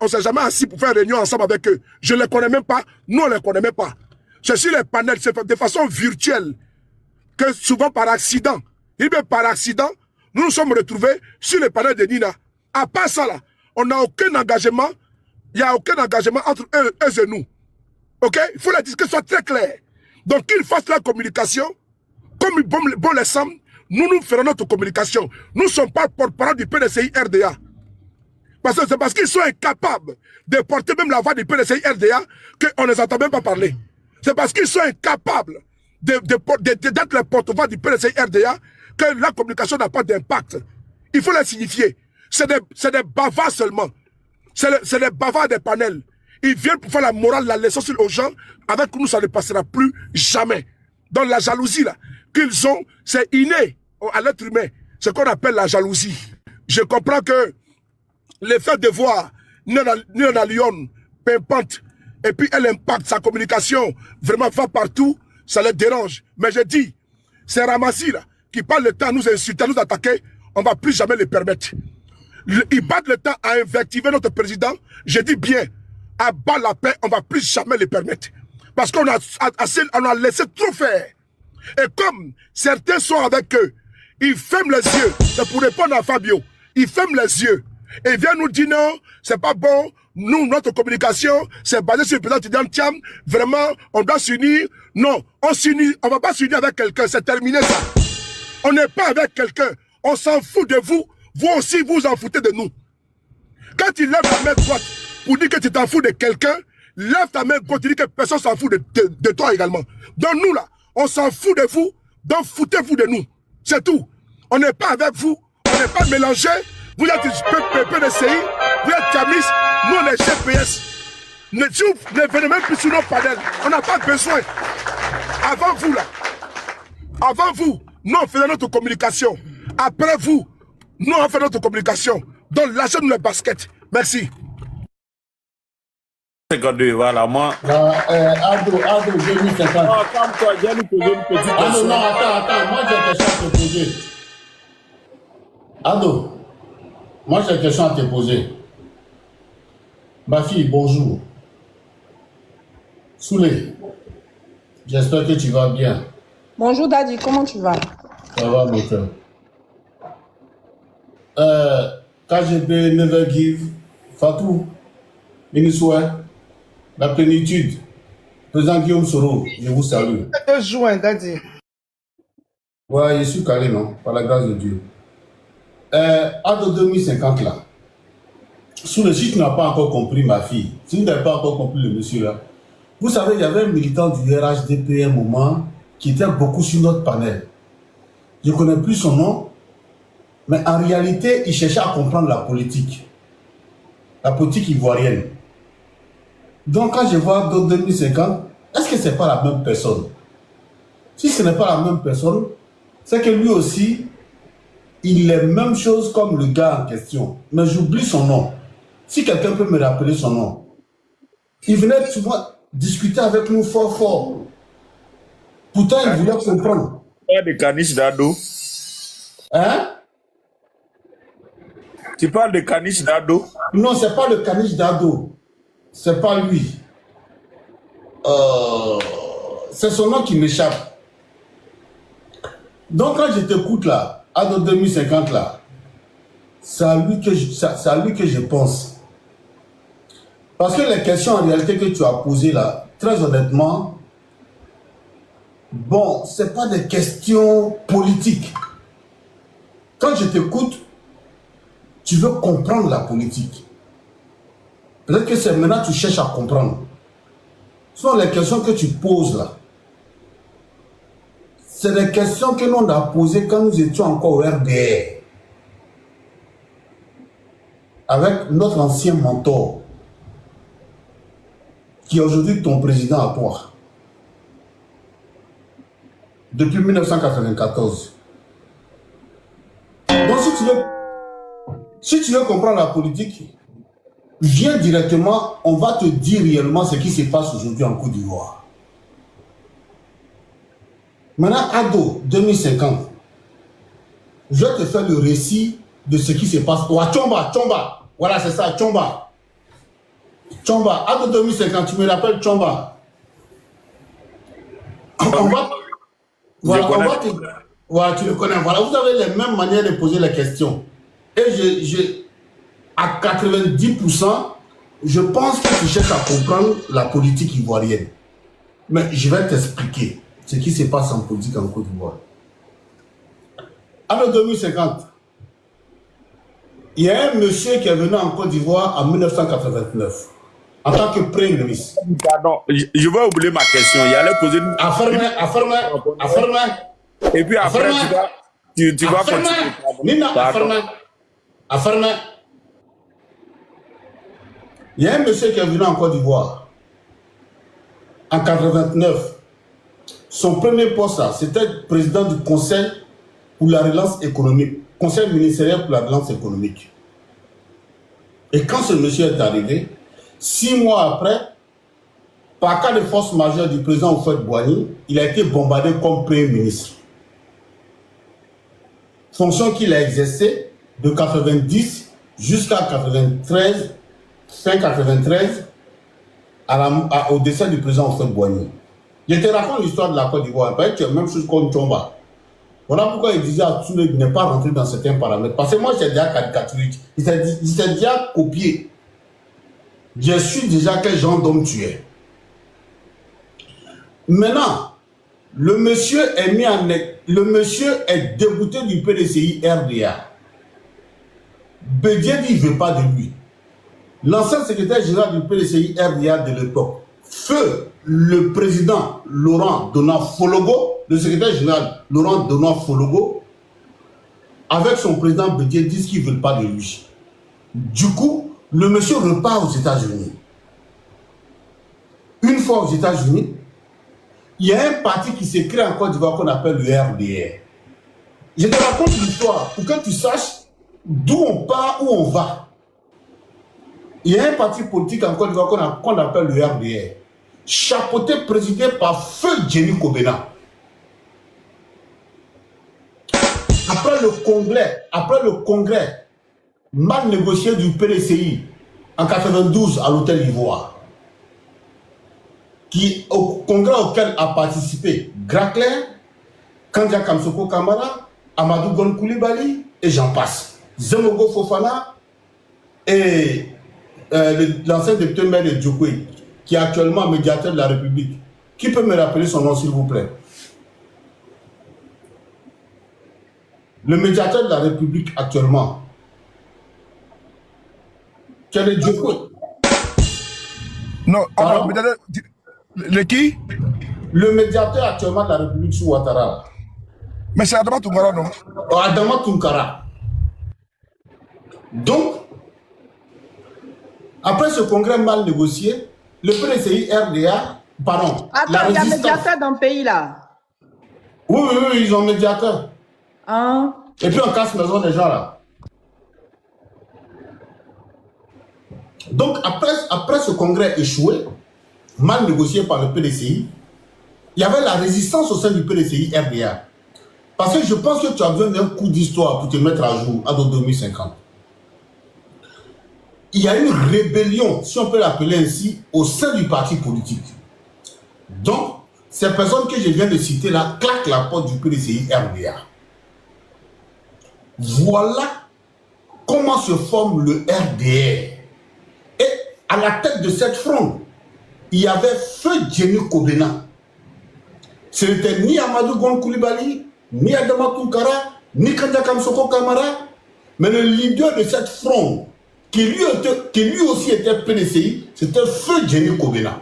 [SPEAKER 4] s'est jamais assis pour faire réunion ensemble avec eux. Je ne les connais même pas, nous on ne les connaît même pas. C'est sur les panels, c'est de façon virtuelle, que souvent par accident, et bien par accident, nous nous sommes retrouvés sur les panels de Nina. À part ça là, on n'a aucun engagement. Il n'y a aucun engagement entre eux et nous. Ok? Il faut que la discussion soit très claire. Donc, qu'ils fassent la communication, comme bon les semble, nous ferons notre communication. Nous ne sommes pas porte-parole du PDCI RDA. Parce que c'est parce qu'ils sont incapables de porter même la voix du PDCI RDA qu'on ne les entend même pas parler. C'est parce qu'ils sont incapables d'être les porte-voix du PDCI RDA que la communication n'a pas d'impact. Il faut les signifier. C'est des bavards seulement. C'est des bavards des panels. Ils viennent pour faire la morale, la leçon aux gens. Avec nous, ça ne passera plus jamais. Donc la jalousie là qu'ils ont, c'est inné à l'être humain. Ce qu'on appelle la jalousie. Je comprends que le fait de voir Nina Lyon pimpante et puis elle impacte sa communication, vraiment va partout, ça les dérange. Mais je dis, ces ramassis là, qui parlent le temps à nous insulter, à nous attaquer, on ne va plus jamais les permettre. Ils battent le temps à invectiver notre président, je dis bien, à bas la paix, on ne va plus jamais les permettre. Parce qu'on a laissé trop faire. Et comme certains sont avec eux, ils ferment les yeux. C'est pour répondre à Fabio. Ils ferment les yeux. Et viennent nous dire non, c'est pas bon. Nous, notre communication, c'est basé sur le président Tidiane Thiam. Vraiment, on doit s'unir. Non, on s'unit. On va pas s'unir avec quelqu'un. C'est terminé ça. On n'est pas avec quelqu'un. On s'en fout de vous. Vous aussi, vous en foutez de nous. Quand tu lèves ta main droite pour dire que tu t'en fous de quelqu'un, lève ta main gauche, tu dis que personne s'en fout de toi également. Donc nous là, on s'en fout de vous, donc foutez-vous de nous. C'est tout. On n'est pas avec vous, on n'est pas mélangés. Vous êtes PDCI, vous êtes Tiamis, nous on est GPS. Ne venez même plus sur nos panels. On n'a pas besoin. Avant vous là, avant vous, nous on faisait notre communication. Après vous, nous on fait notre communication. Donc lâchez-nous les baskets. Merci.
[SPEAKER 2] 52, voilà, moi.
[SPEAKER 5] Ado, 2050.
[SPEAKER 6] Ah, calme-toi, j'ai nous poser une petite
[SPEAKER 5] Ah non,
[SPEAKER 6] question.
[SPEAKER 5] non, attends, moi j'ai une question à te poser. Ado, moi j'ai une question à te poser. Ma fille, bonjour. Soulé, j'espère que tu vas bien.
[SPEAKER 1] Bonjour Daddy, comment tu vas?
[SPEAKER 5] Ça va, mon cœur. KGB Never Give, Fatou, Minisoué, la plénitude, président Guillaume Soro, je vous salue.
[SPEAKER 3] 2 juin, Daddy.
[SPEAKER 5] Ouais, je suis calé, non, par la grâce de Dieu. Ado 2050 là, si tu n'as pas encore compris ma fille, si tu n'as pas encore compris le monsieur là, vous savez, il y avait un militant du RHDP à un moment qui était beaucoup sur notre panel. Je ne connais plus son nom, mais en réalité, il cherchait à comprendre la politique ivoirienne. Donc, quand je vois Ado 2050, est-ce que ce n'est pas la même personne? Si ce n'est pas la même personne, c'est que lui aussi, il est même chose comme le gars en question. Mais j'oublie son nom. Si quelqu'un peut me rappeler son nom. Il venait souvent discuter avec nous fort. Pourtant, il voulait comprendre.
[SPEAKER 6] Tu parles de Kanish Dado.
[SPEAKER 5] Hein?
[SPEAKER 6] Tu parles de Kanish Dado.
[SPEAKER 5] Non, c'est pas le Kanish Dado. C'est pas lui. C'est son nom qui m'échappe. Donc, quand je t'écoute là, Ado 2050 là, c'est à lui que je pense. Parce que les questions en réalité que tu as posées là, très honnêtement, bon, c'est pas des questions politiques. Quand je t'écoute, tu veux comprendre la politique. Peut-être que c'est maintenant que tu cherches à comprendre. Ce sont les questions que tu poses là. C'est des questions que l'on a posées quand nous étions encore au RDR. Avec notre ancien mentor, qui est aujourd'hui ton président à toi. Depuis 1994. Donc si tu veux comprendre la politique, viens directement, on va te dire réellement ce qui se passe aujourd'hui en Côte d'Ivoire. Maintenant, Ado 2050, je vais te faire le récit de ce qui se passe. Oh, Tchomba, voilà, c'est ça, Tchomba, Ado 2050, tu me rappelles Tchomba. Voilà, tu le connais. Voilà, vous avez les mêmes manières de poser les questions. Et à 90%, je pense que tu cherches à comprendre la politique ivoirienne. Mais je vais t'expliquer ce qui se passe en politique en Côte d'Ivoire. En 2050, il y a un monsieur qui est venu en Côte d'Ivoire en 1989, en tant que Premier ministre.
[SPEAKER 6] Pardon, je vais oublier ma question. Il allait poser une...
[SPEAKER 5] Affermez.
[SPEAKER 6] Et puis après, tu vas continuer.
[SPEAKER 5] Nina, affermez. Il y a un monsieur qui est venu en Côte d'Ivoire en 89. Son premier poste, c'était président du Conseil pour la relance économique, Conseil ministériel pour la relance économique. Et quand ce monsieur est arrivé, 6 mois après, par cas de force majeure du président Houphouët-Boigny, il a été bombardé comme Premier ministre. Fonction qu'il a exercée de 90 jusqu'à 93, fin 93, au décès du président Houphouët-Boigny. Je te raconte l'histoire de la Côte d'Ivoire, parce que tu as même chose comme Tchomba. Voilà pourquoi il disait à Tsouné de ne pas rentrer dans certains paramètres. Parce que moi, j'ai déjà caricaturé, il s'est déjà copié. Je suis déjà quel genre d'homme tu es. Maintenant, le monsieur est dégoûté du PDCI RDA. Bédié dit qu'il ne veut pas de lui. L'ancien secrétaire général du PDCI RDA de l'époque, feu le président Laurent Donald-Fologo, le secrétaire général Laurent Donald-Fologo, avec son président Bédié, disent qu'ils ne veulent pas de lui. Du coup, le monsieur repart aux États-Unis. Une fois aux États-Unis, il y a un parti qui s'est créé en Côte d'Ivoire qu'on appelle le RDR. Je te raconte l'histoire pour que tu saches d'où on part, où on va. Il y a un parti politique en Côte d'Ivoire qu'on appelle le RDR, chapeauté, présidé par Feu Jenny Kobena. Après le congrès mal négocié du PDCI en 92 à l'hôtel Ivoire, au congrès auquel a participé Gracler, Kandia Kamsoko Kamara, Amadou Gon Koulibaly et j'en passe. Zemogo Fofana et l'ancien député maire de Djokwe, qui est actuellement médiateur de la République. Qui peut me rappeler son nom, s'il vous plaît? Le médiateur de la République actuellement, quel est Djokwe?
[SPEAKER 4] Non, alors, le qui?
[SPEAKER 5] Le médiateur actuellement de la République sous Ouattara.
[SPEAKER 4] Mais c'est Adama Toungara, non?
[SPEAKER 5] Adama Toungara. Donc, après ce congrès mal négocié, le PDCI RDA, pardon,
[SPEAKER 1] attends, il y a médiateur dans le pays là.
[SPEAKER 5] Oui, ils ont médiateur.
[SPEAKER 1] Hein?
[SPEAKER 5] Et puis on casse maison des gens là. Donc après ce congrès échoué, mal négocié par le PDCI, il y avait la résistance au sein du PDCI RDA. Parce que je pense que tu as besoin d'un coup d'histoire pour te mettre à jour à 2050. Il y a une rébellion, si on peut l'appeler ainsi, au sein du parti politique. Donc, ces personnes que je viens de citer là claquent la porte du PDCI RDA. Voilà comment se forme le RDR. Et à la tête de cette fronde, il y avait Feu Jenny Kobena. Ce n'était ni Amadou Gon Koulibaly, ni Adama Toungara, ni Kandia Kamsoko Kamara, mais le leader de cette fronde, qui lui aussi était PDCI, c'était Feu Jenny Kobena.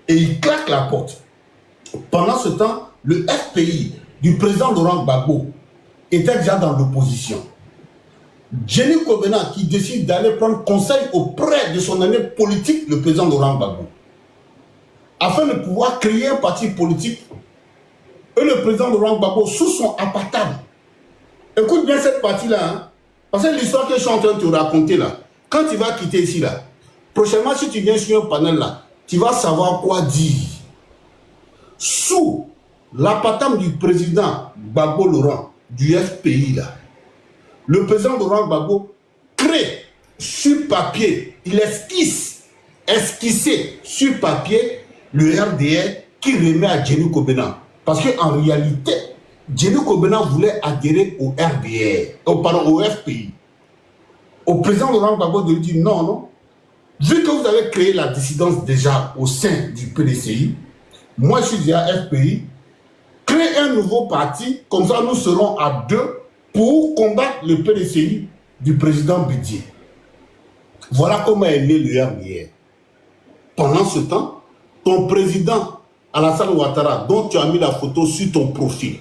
[SPEAKER 5] Et il claque la porte. Pendant ce temps, le FPI du président Laurent Gbagbo était déjà dans l'opposition. Jenny Kobena qui décide d'aller prendre conseil auprès de son ami politique, le président Laurent Gbagbo, afin de pouvoir créer un parti politique, et le président Laurent Gbagbo sous son appâtable. Écoute bien cette partie-là, hein? Parce que l'histoire que je suis en train de te raconter là, quand tu vas quitter ici là, prochainement si tu viens sur un panel là, tu vas savoir quoi dire. Sous l'appâtable du président Gbagbo Laurent, du FPI là, le président Laurent Gbagbo crée sur papier, il esquissé sur papier le RDR qui remet à Jenny Kobena. Parce qu'en réalité, Jenny Kobena voulait adhérer au RDR, au FPI. au président Laurent Gbagbo de lui dire non, non. Vu que vous avez créé la dissidence déjà au sein du PDCI, moi je suis déjà FPI, créez un nouveau parti, comme ça nous serons à deux pour combattre le PDCI du président Bédié. Voilà comment est né le RDR. Pendant ce temps, ton président Alassane Ouattara, dont tu as mis la photo sur ton profil,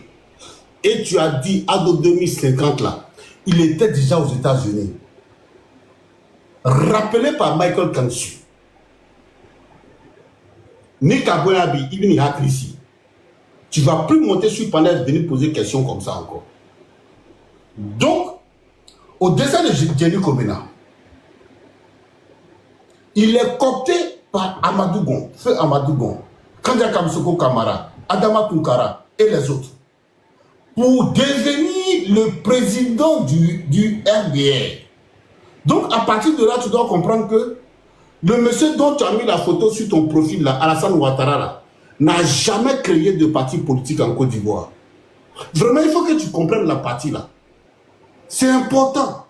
[SPEAKER 5] et tu as dit à 2050 là, il était déjà aux États-Unis. Rappelé par Michael Kansu. Ni Kaboyabi, Ibn Hakrisi. Tu ne vas plus monter sur le panel et venir poser des questions comme ça encore. Donc, au dessin de Jenny Komena, il est coopté par Amadou Gon, Feu Amadou Gon, Kandia Kamsoko Kamara, Adama Tunkara et les autres pour devenir le président du RDR. Donc, à partir de là, tu dois comprendre que le monsieur dont tu as mis la photo sur ton profil, là, Alassane Ouattara, n'a jamais créé de parti politique en Côte d'Ivoire. Vraiment, il faut que tu comprennes la partie là. C'est important.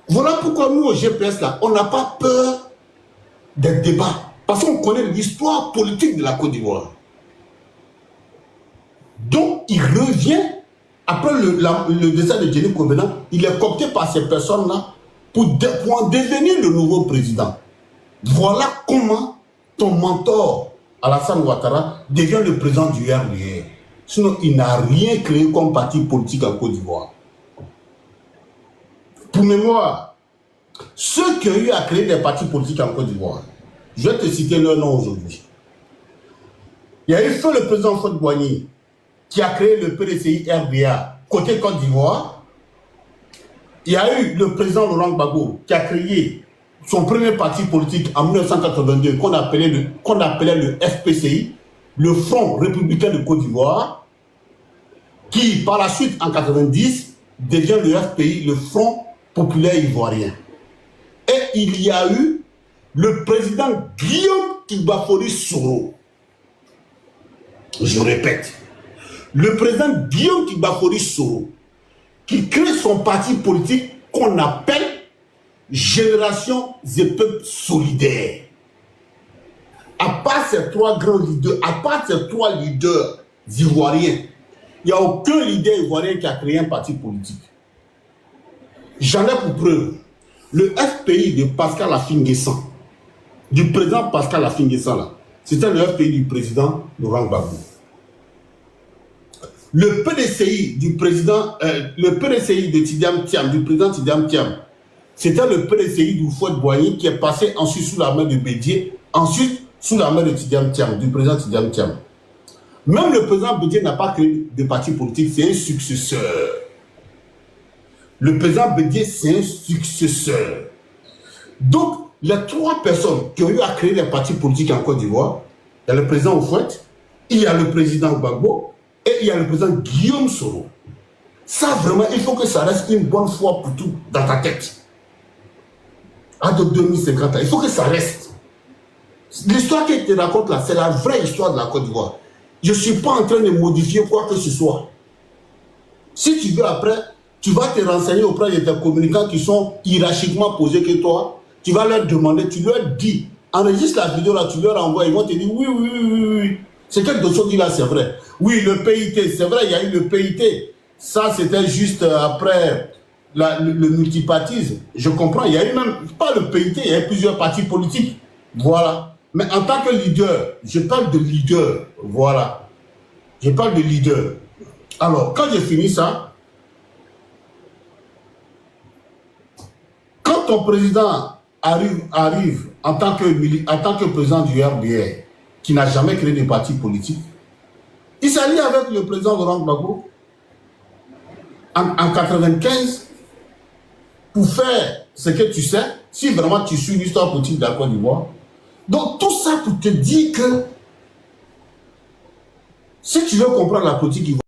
[SPEAKER 5] Voilà pourquoi nous, au GPS, là, on n'a pas peur des débats. Parce qu'on connaît l'histoire politique de la Côte d'Ivoire. Donc, il revient, après le décès de Jenny Komena, il est coopté par ces personnes-là pour en devenir le nouveau président. Voilà comment ton mentor, Alassane Ouattara, devient le président du RDR. Sinon, il n'a rien créé comme parti politique en Côte d'Ivoire. Pour mémoire, ceux qui ont eu à créer des partis politiques en Côte d'Ivoire, je vais te citer leur nom aujourd'hui. Il y a eu feu le président Faure-Boigny qui a créé le PDCI RDA côté Côte d'Ivoire. Il y a eu le président Laurent Gbagbo qui a créé son premier parti politique en 1982 qu'on appelait le FPCI, le Front républicain de Côte d'Ivoire, qui par la suite en 1990 devient le FPI, le Front populaire ivoirien. Et il y a eu le président Guillaume Tibafori Soro. Je répète, le président Guillaume Tibafori Soro qui crée son parti politique qu'on appelle Génération des peuples solidaires. À part ces trois grands leaders, à part ces trois leaders ivoiriens, il n'y a aucun leader ivoirien qui a créé un parti politique. J'en ai pour preuve le FPI de Pascal Affi-N'Guessan, du président Pascal Affi-N'Guessan là, c'était le FPI du président Laurent Gbagbo. Le PDCI du président, le PDCI de Tidiane Thiam, du président Tidiane Thiam, c'était le PDCI du Faure-Boigny qui est passé ensuite sous la main de Bédié, ensuite sous la main de Tidiane Thiam, du président Tidiane Thiam. Même le président Bédié n'a pas créé de parti politique, c'est un successeur. Le président Bédié, c'est un successeur. Donc, les trois personnes qui ont eu à créer des partis politiques en Côte d'Ivoire, il y a le président Houphouët, il y a le président Gbagbo, et il y a le président Guillaume Soro. Ça, vraiment, il faut que ça reste une bonne fois pour tout dans ta tête. À 2050, il faut que ça reste. L'histoire que je te raconte là, c'est la vraie histoire de la Côte d'Ivoire. Je ne suis pas en train de modifier quoi que ce soit. Si tu veux après, tu vas te renseigner auprès de tes communicants qui sont hiérarchiquement posés que toi. Tu vas leur demander, tu leur dis, enregistre la vidéo là, tu leur envoies, ils vont te dire oui, oui, oui, oui, oui. C'est quelque chose dit là, c'est vrai. Oui, le PIT, c'est vrai, il y a eu le PIT. Ça, c'était juste après le multipartisme. Je comprends, il y a eu même, pas le PIT, il y a eu plusieurs partis politiques. Voilà. Mais en tant que leader, je parle de leader. Voilà. Je parle de leader. Alors, quand j'ai fini ça, quand ton président arrive en tant que président du RDR, qui n'a jamais créé de parti politique, il s'allie avec le président Laurent Gbagbo en 1995 pour faire ce que tu sais, si vraiment tu suis l'histoire politique de la Côte d'Ivoire. Donc tout ça pour te dire que si tu veux comprendre la politique ivoirienne,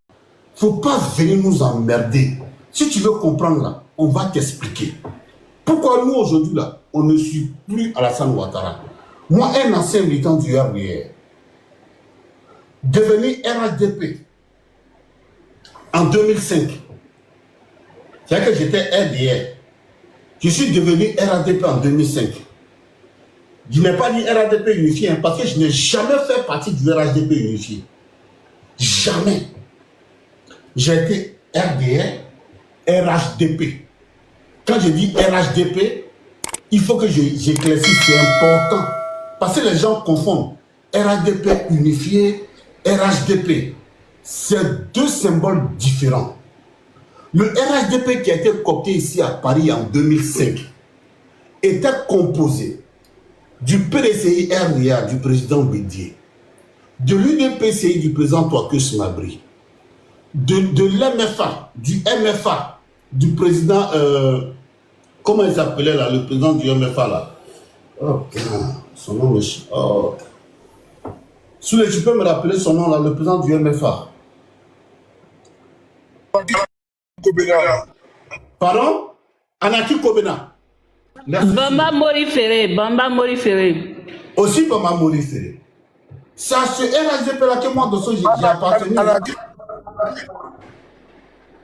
[SPEAKER 5] il ne faut pas venir nous emmerder. Si tu veux comprendre là, on va t'expliquer. Pourquoi nous aujourd'hui là, on ne suit plus Alassane Ouattara. Moi, un ancien militant du RDR, devenu RHDP en 2005, c'est-à-dire que j'étais RDR. Je suis devenu RADP en 2005. Je n'ai pas dit RADP unifié, hein, parce que je n'ai jamais fait partie du RHDP unifié. Jamais. J'ai été RDR, RHDP. Quand je dis RHDP, il faut que j'éclaircisse, c'est important. Parce que les gens confondent RHDP unifié, RHDP. C'est deux symboles différents. Le RHDP qui a été coopté ici à Paris en 2005 était composé du PDCI RDA du président Bédier, de l'UDPCI du président Touakus Mabri, de l'MFA, du MFA, du président, comment il s'appelait là, le président du MFA là. Oh, son nom me... Oh. Soulé, tu peux me rappeler son nom là, le président du MFA.
[SPEAKER 4] Kobena.
[SPEAKER 5] Pardon? Anaki Kobena.
[SPEAKER 7] Bamba Mori Ferré.
[SPEAKER 5] Aussi Bamba Mori Ferré. C'est à ce RHDP là que moi, de j'ai appartenu.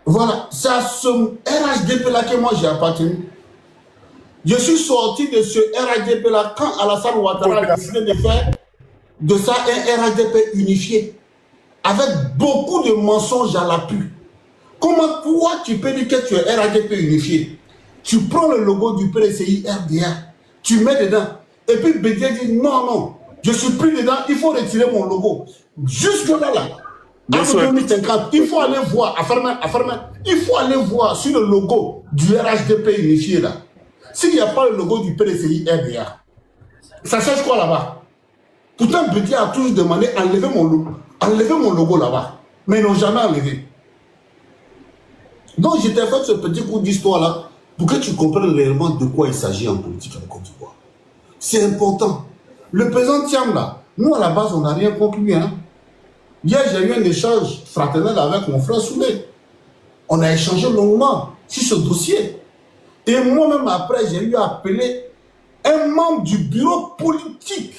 [SPEAKER 5] Voilà, c'est à ce RHDP là que moi j'ai appartenu. Je suis sorti de ce RHDP là quand Alassane Ouattara a décidé de faire de ça un RHDP unifié. Avec beaucoup de mensonges à l'appui. Comment toi tu peux dire que tu es RHDP unifié? Tu prends le logo du PDCI RDA, tu mets dedans. Et puis Bédier dit non, je suis plus dedans, il faut retirer mon logo. Jusque là, en 2050, il faut aller voir, il faut aller voir sur le logo du RHDP unifié là. S'il n'y a pas le logo du PDCI RDA, ça cherche quoi là-bas? Pourtant, Bédier a toujours demandé enlever mon logo là-bas. Mais ils n'ont jamais enlevé. Donc, je t'ai fait ce petit coup d'histoire là pour que tu comprennes réellement de quoi il s'agit en politique en Côte d'Ivoire. C'est important. Le président Thiam là, nous à la base, on n'a rien conclu. Hein. Hier, j'ai eu un échange fraternel avec mon frère Soulé. On a échangé longuement sur ce dossier. Et moi-même, après, j'ai eu appelé un membre du bureau politique.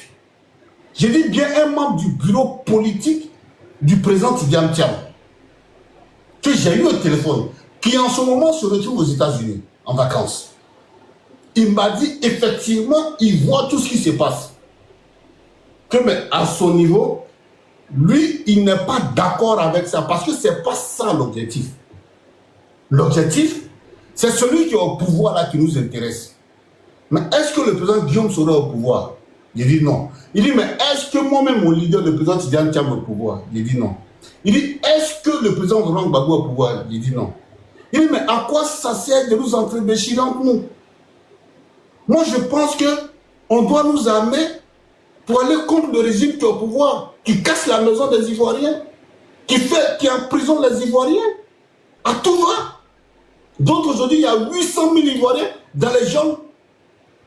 [SPEAKER 5] J'ai dit bien un membre du bureau politique du président Tidiane Thiam, que j'ai eu au téléphone, qui en ce moment se retrouve aux États-Unis, en vacances. Il m'a dit, effectivement, il voit tout ce qui se passe. Que, mais à son niveau, lui, il n'est pas d'accord avec ça, parce que ce n'est pas ça l'objectif. L'objectif, c'est celui qui est au pouvoir là qui nous intéresse. Mais est-ce que le président Guillaume sera au pouvoir? Il dit non. Il dit, mais est-ce que moi-même, mon leader, le président Tidiane Thiam, est au pouvoir? Il dit non. Il dit, est-ce que le président Laurent Gbagbo est au pouvoir? Il dit non. Il dit, mais à quoi ça sert de nous entrebêcher entre nous? Moi, je pense qu'on doit nous armer pour aller contre le régime qui est au pouvoir, qui casse la maison des Ivoiriens, qui emprisonne les Ivoiriens à tout va. Donc aujourd'hui, il y a 800 000 Ivoiriens dans les jeunes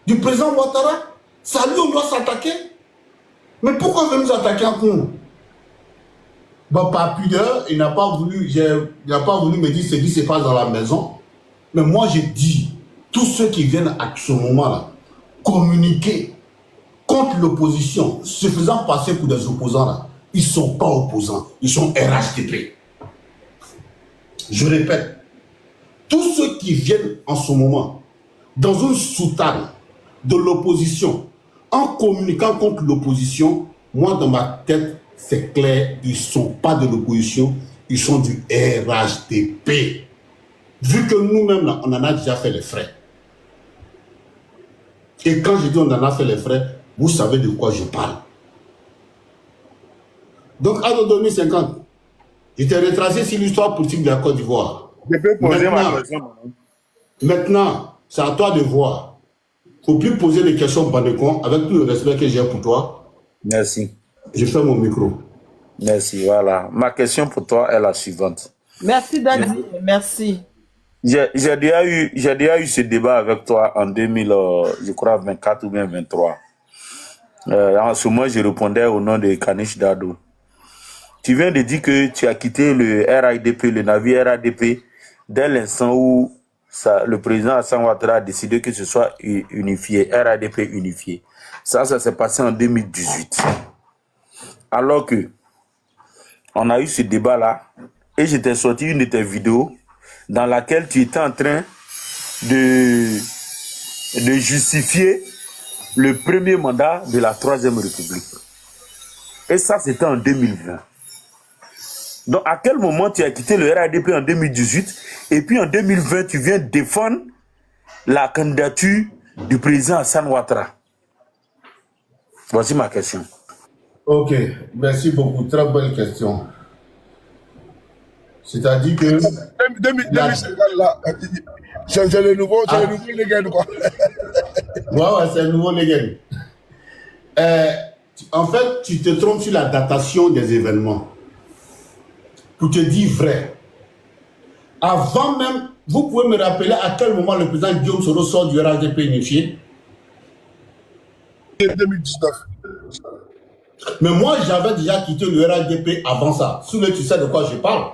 [SPEAKER 5] du président Ouattara. Ça lui, on doit s'attaquer. Mais pourquoi on veut nous attaquer en nous? Bon, par pudeur, il n'a pas voulu me dire ce qui se passe dans la maison. Mais moi, je dis, tous ceux qui viennent à ce moment-là, communiquer contre l'opposition, se faisant passer pour des opposants, là, ils ne sont pas opposants, ils sont RHDP. Je répète, tous ceux qui viennent en ce moment, dans une soutane de l'opposition, en communiquant contre l'opposition, moi, dans ma tête, c'est clair, ils ne sont pas de l'opposition, ils sont du RHDP. Vu que nous-mêmes, là, on en a déjà fait les frais. Et quand je dis on en a fait les frais, vous savez de quoi je parle. Donc, en 2050, je t'ai retracé sur l'histoire politique de la Côte d'Ivoire.
[SPEAKER 6] Je peux poser ma question.
[SPEAKER 5] Maintenant, c'est à toi de voir. Il ne faut plus poser des questions bandecon avec tout le respect que j'ai pour toi.
[SPEAKER 2] Merci.
[SPEAKER 5] Je fais mon micro.
[SPEAKER 2] Merci, voilà. Ma question pour toi est la suivante.
[SPEAKER 1] Merci, Dadi. Merci.
[SPEAKER 2] J'ai déjà eu ce débat avec toi en 2000, je crois, 24 ou bien 23. En ce moment, je répondais au nom de Kanish Dado. Tu viens de dire que tu as quitté le RADP, le navire RADP, dès l'instant où le président Hassan Ouattara a décidé que ce soit unifié, RADP unifié. Ça s'est passé en 2018. Alors que on a eu ce débat-là, et je t'ai sorti une de tes vidéos dans laquelle tu étais en train de de justifier le premier mandat de la Troisième République. Et ça, c'était en 2020. Donc, à quel moment tu as quitté le RADP en 2018 et puis en 2020, tu viens défendre la candidature du président Hassan Ouattara? Voici ma question.
[SPEAKER 5] Ok, merci beaucoup. Très belle question. C'est-à-dire que...
[SPEAKER 4] 2050, là, c'est le nouveau Légué, quoi.
[SPEAKER 5] Ouais, c'est le nouveau Légué. En fait, tu te trompes sur la datation des événements. Pour te dire vrai. Avant même, vous pouvez me rappeler à quel moment le président Guillaume Soro sort du RHDP unifié?
[SPEAKER 4] 2019.
[SPEAKER 5] Mais moi, j'avais déjà quitté le RHDP avant ça. Soule, tu sais de quoi je parle.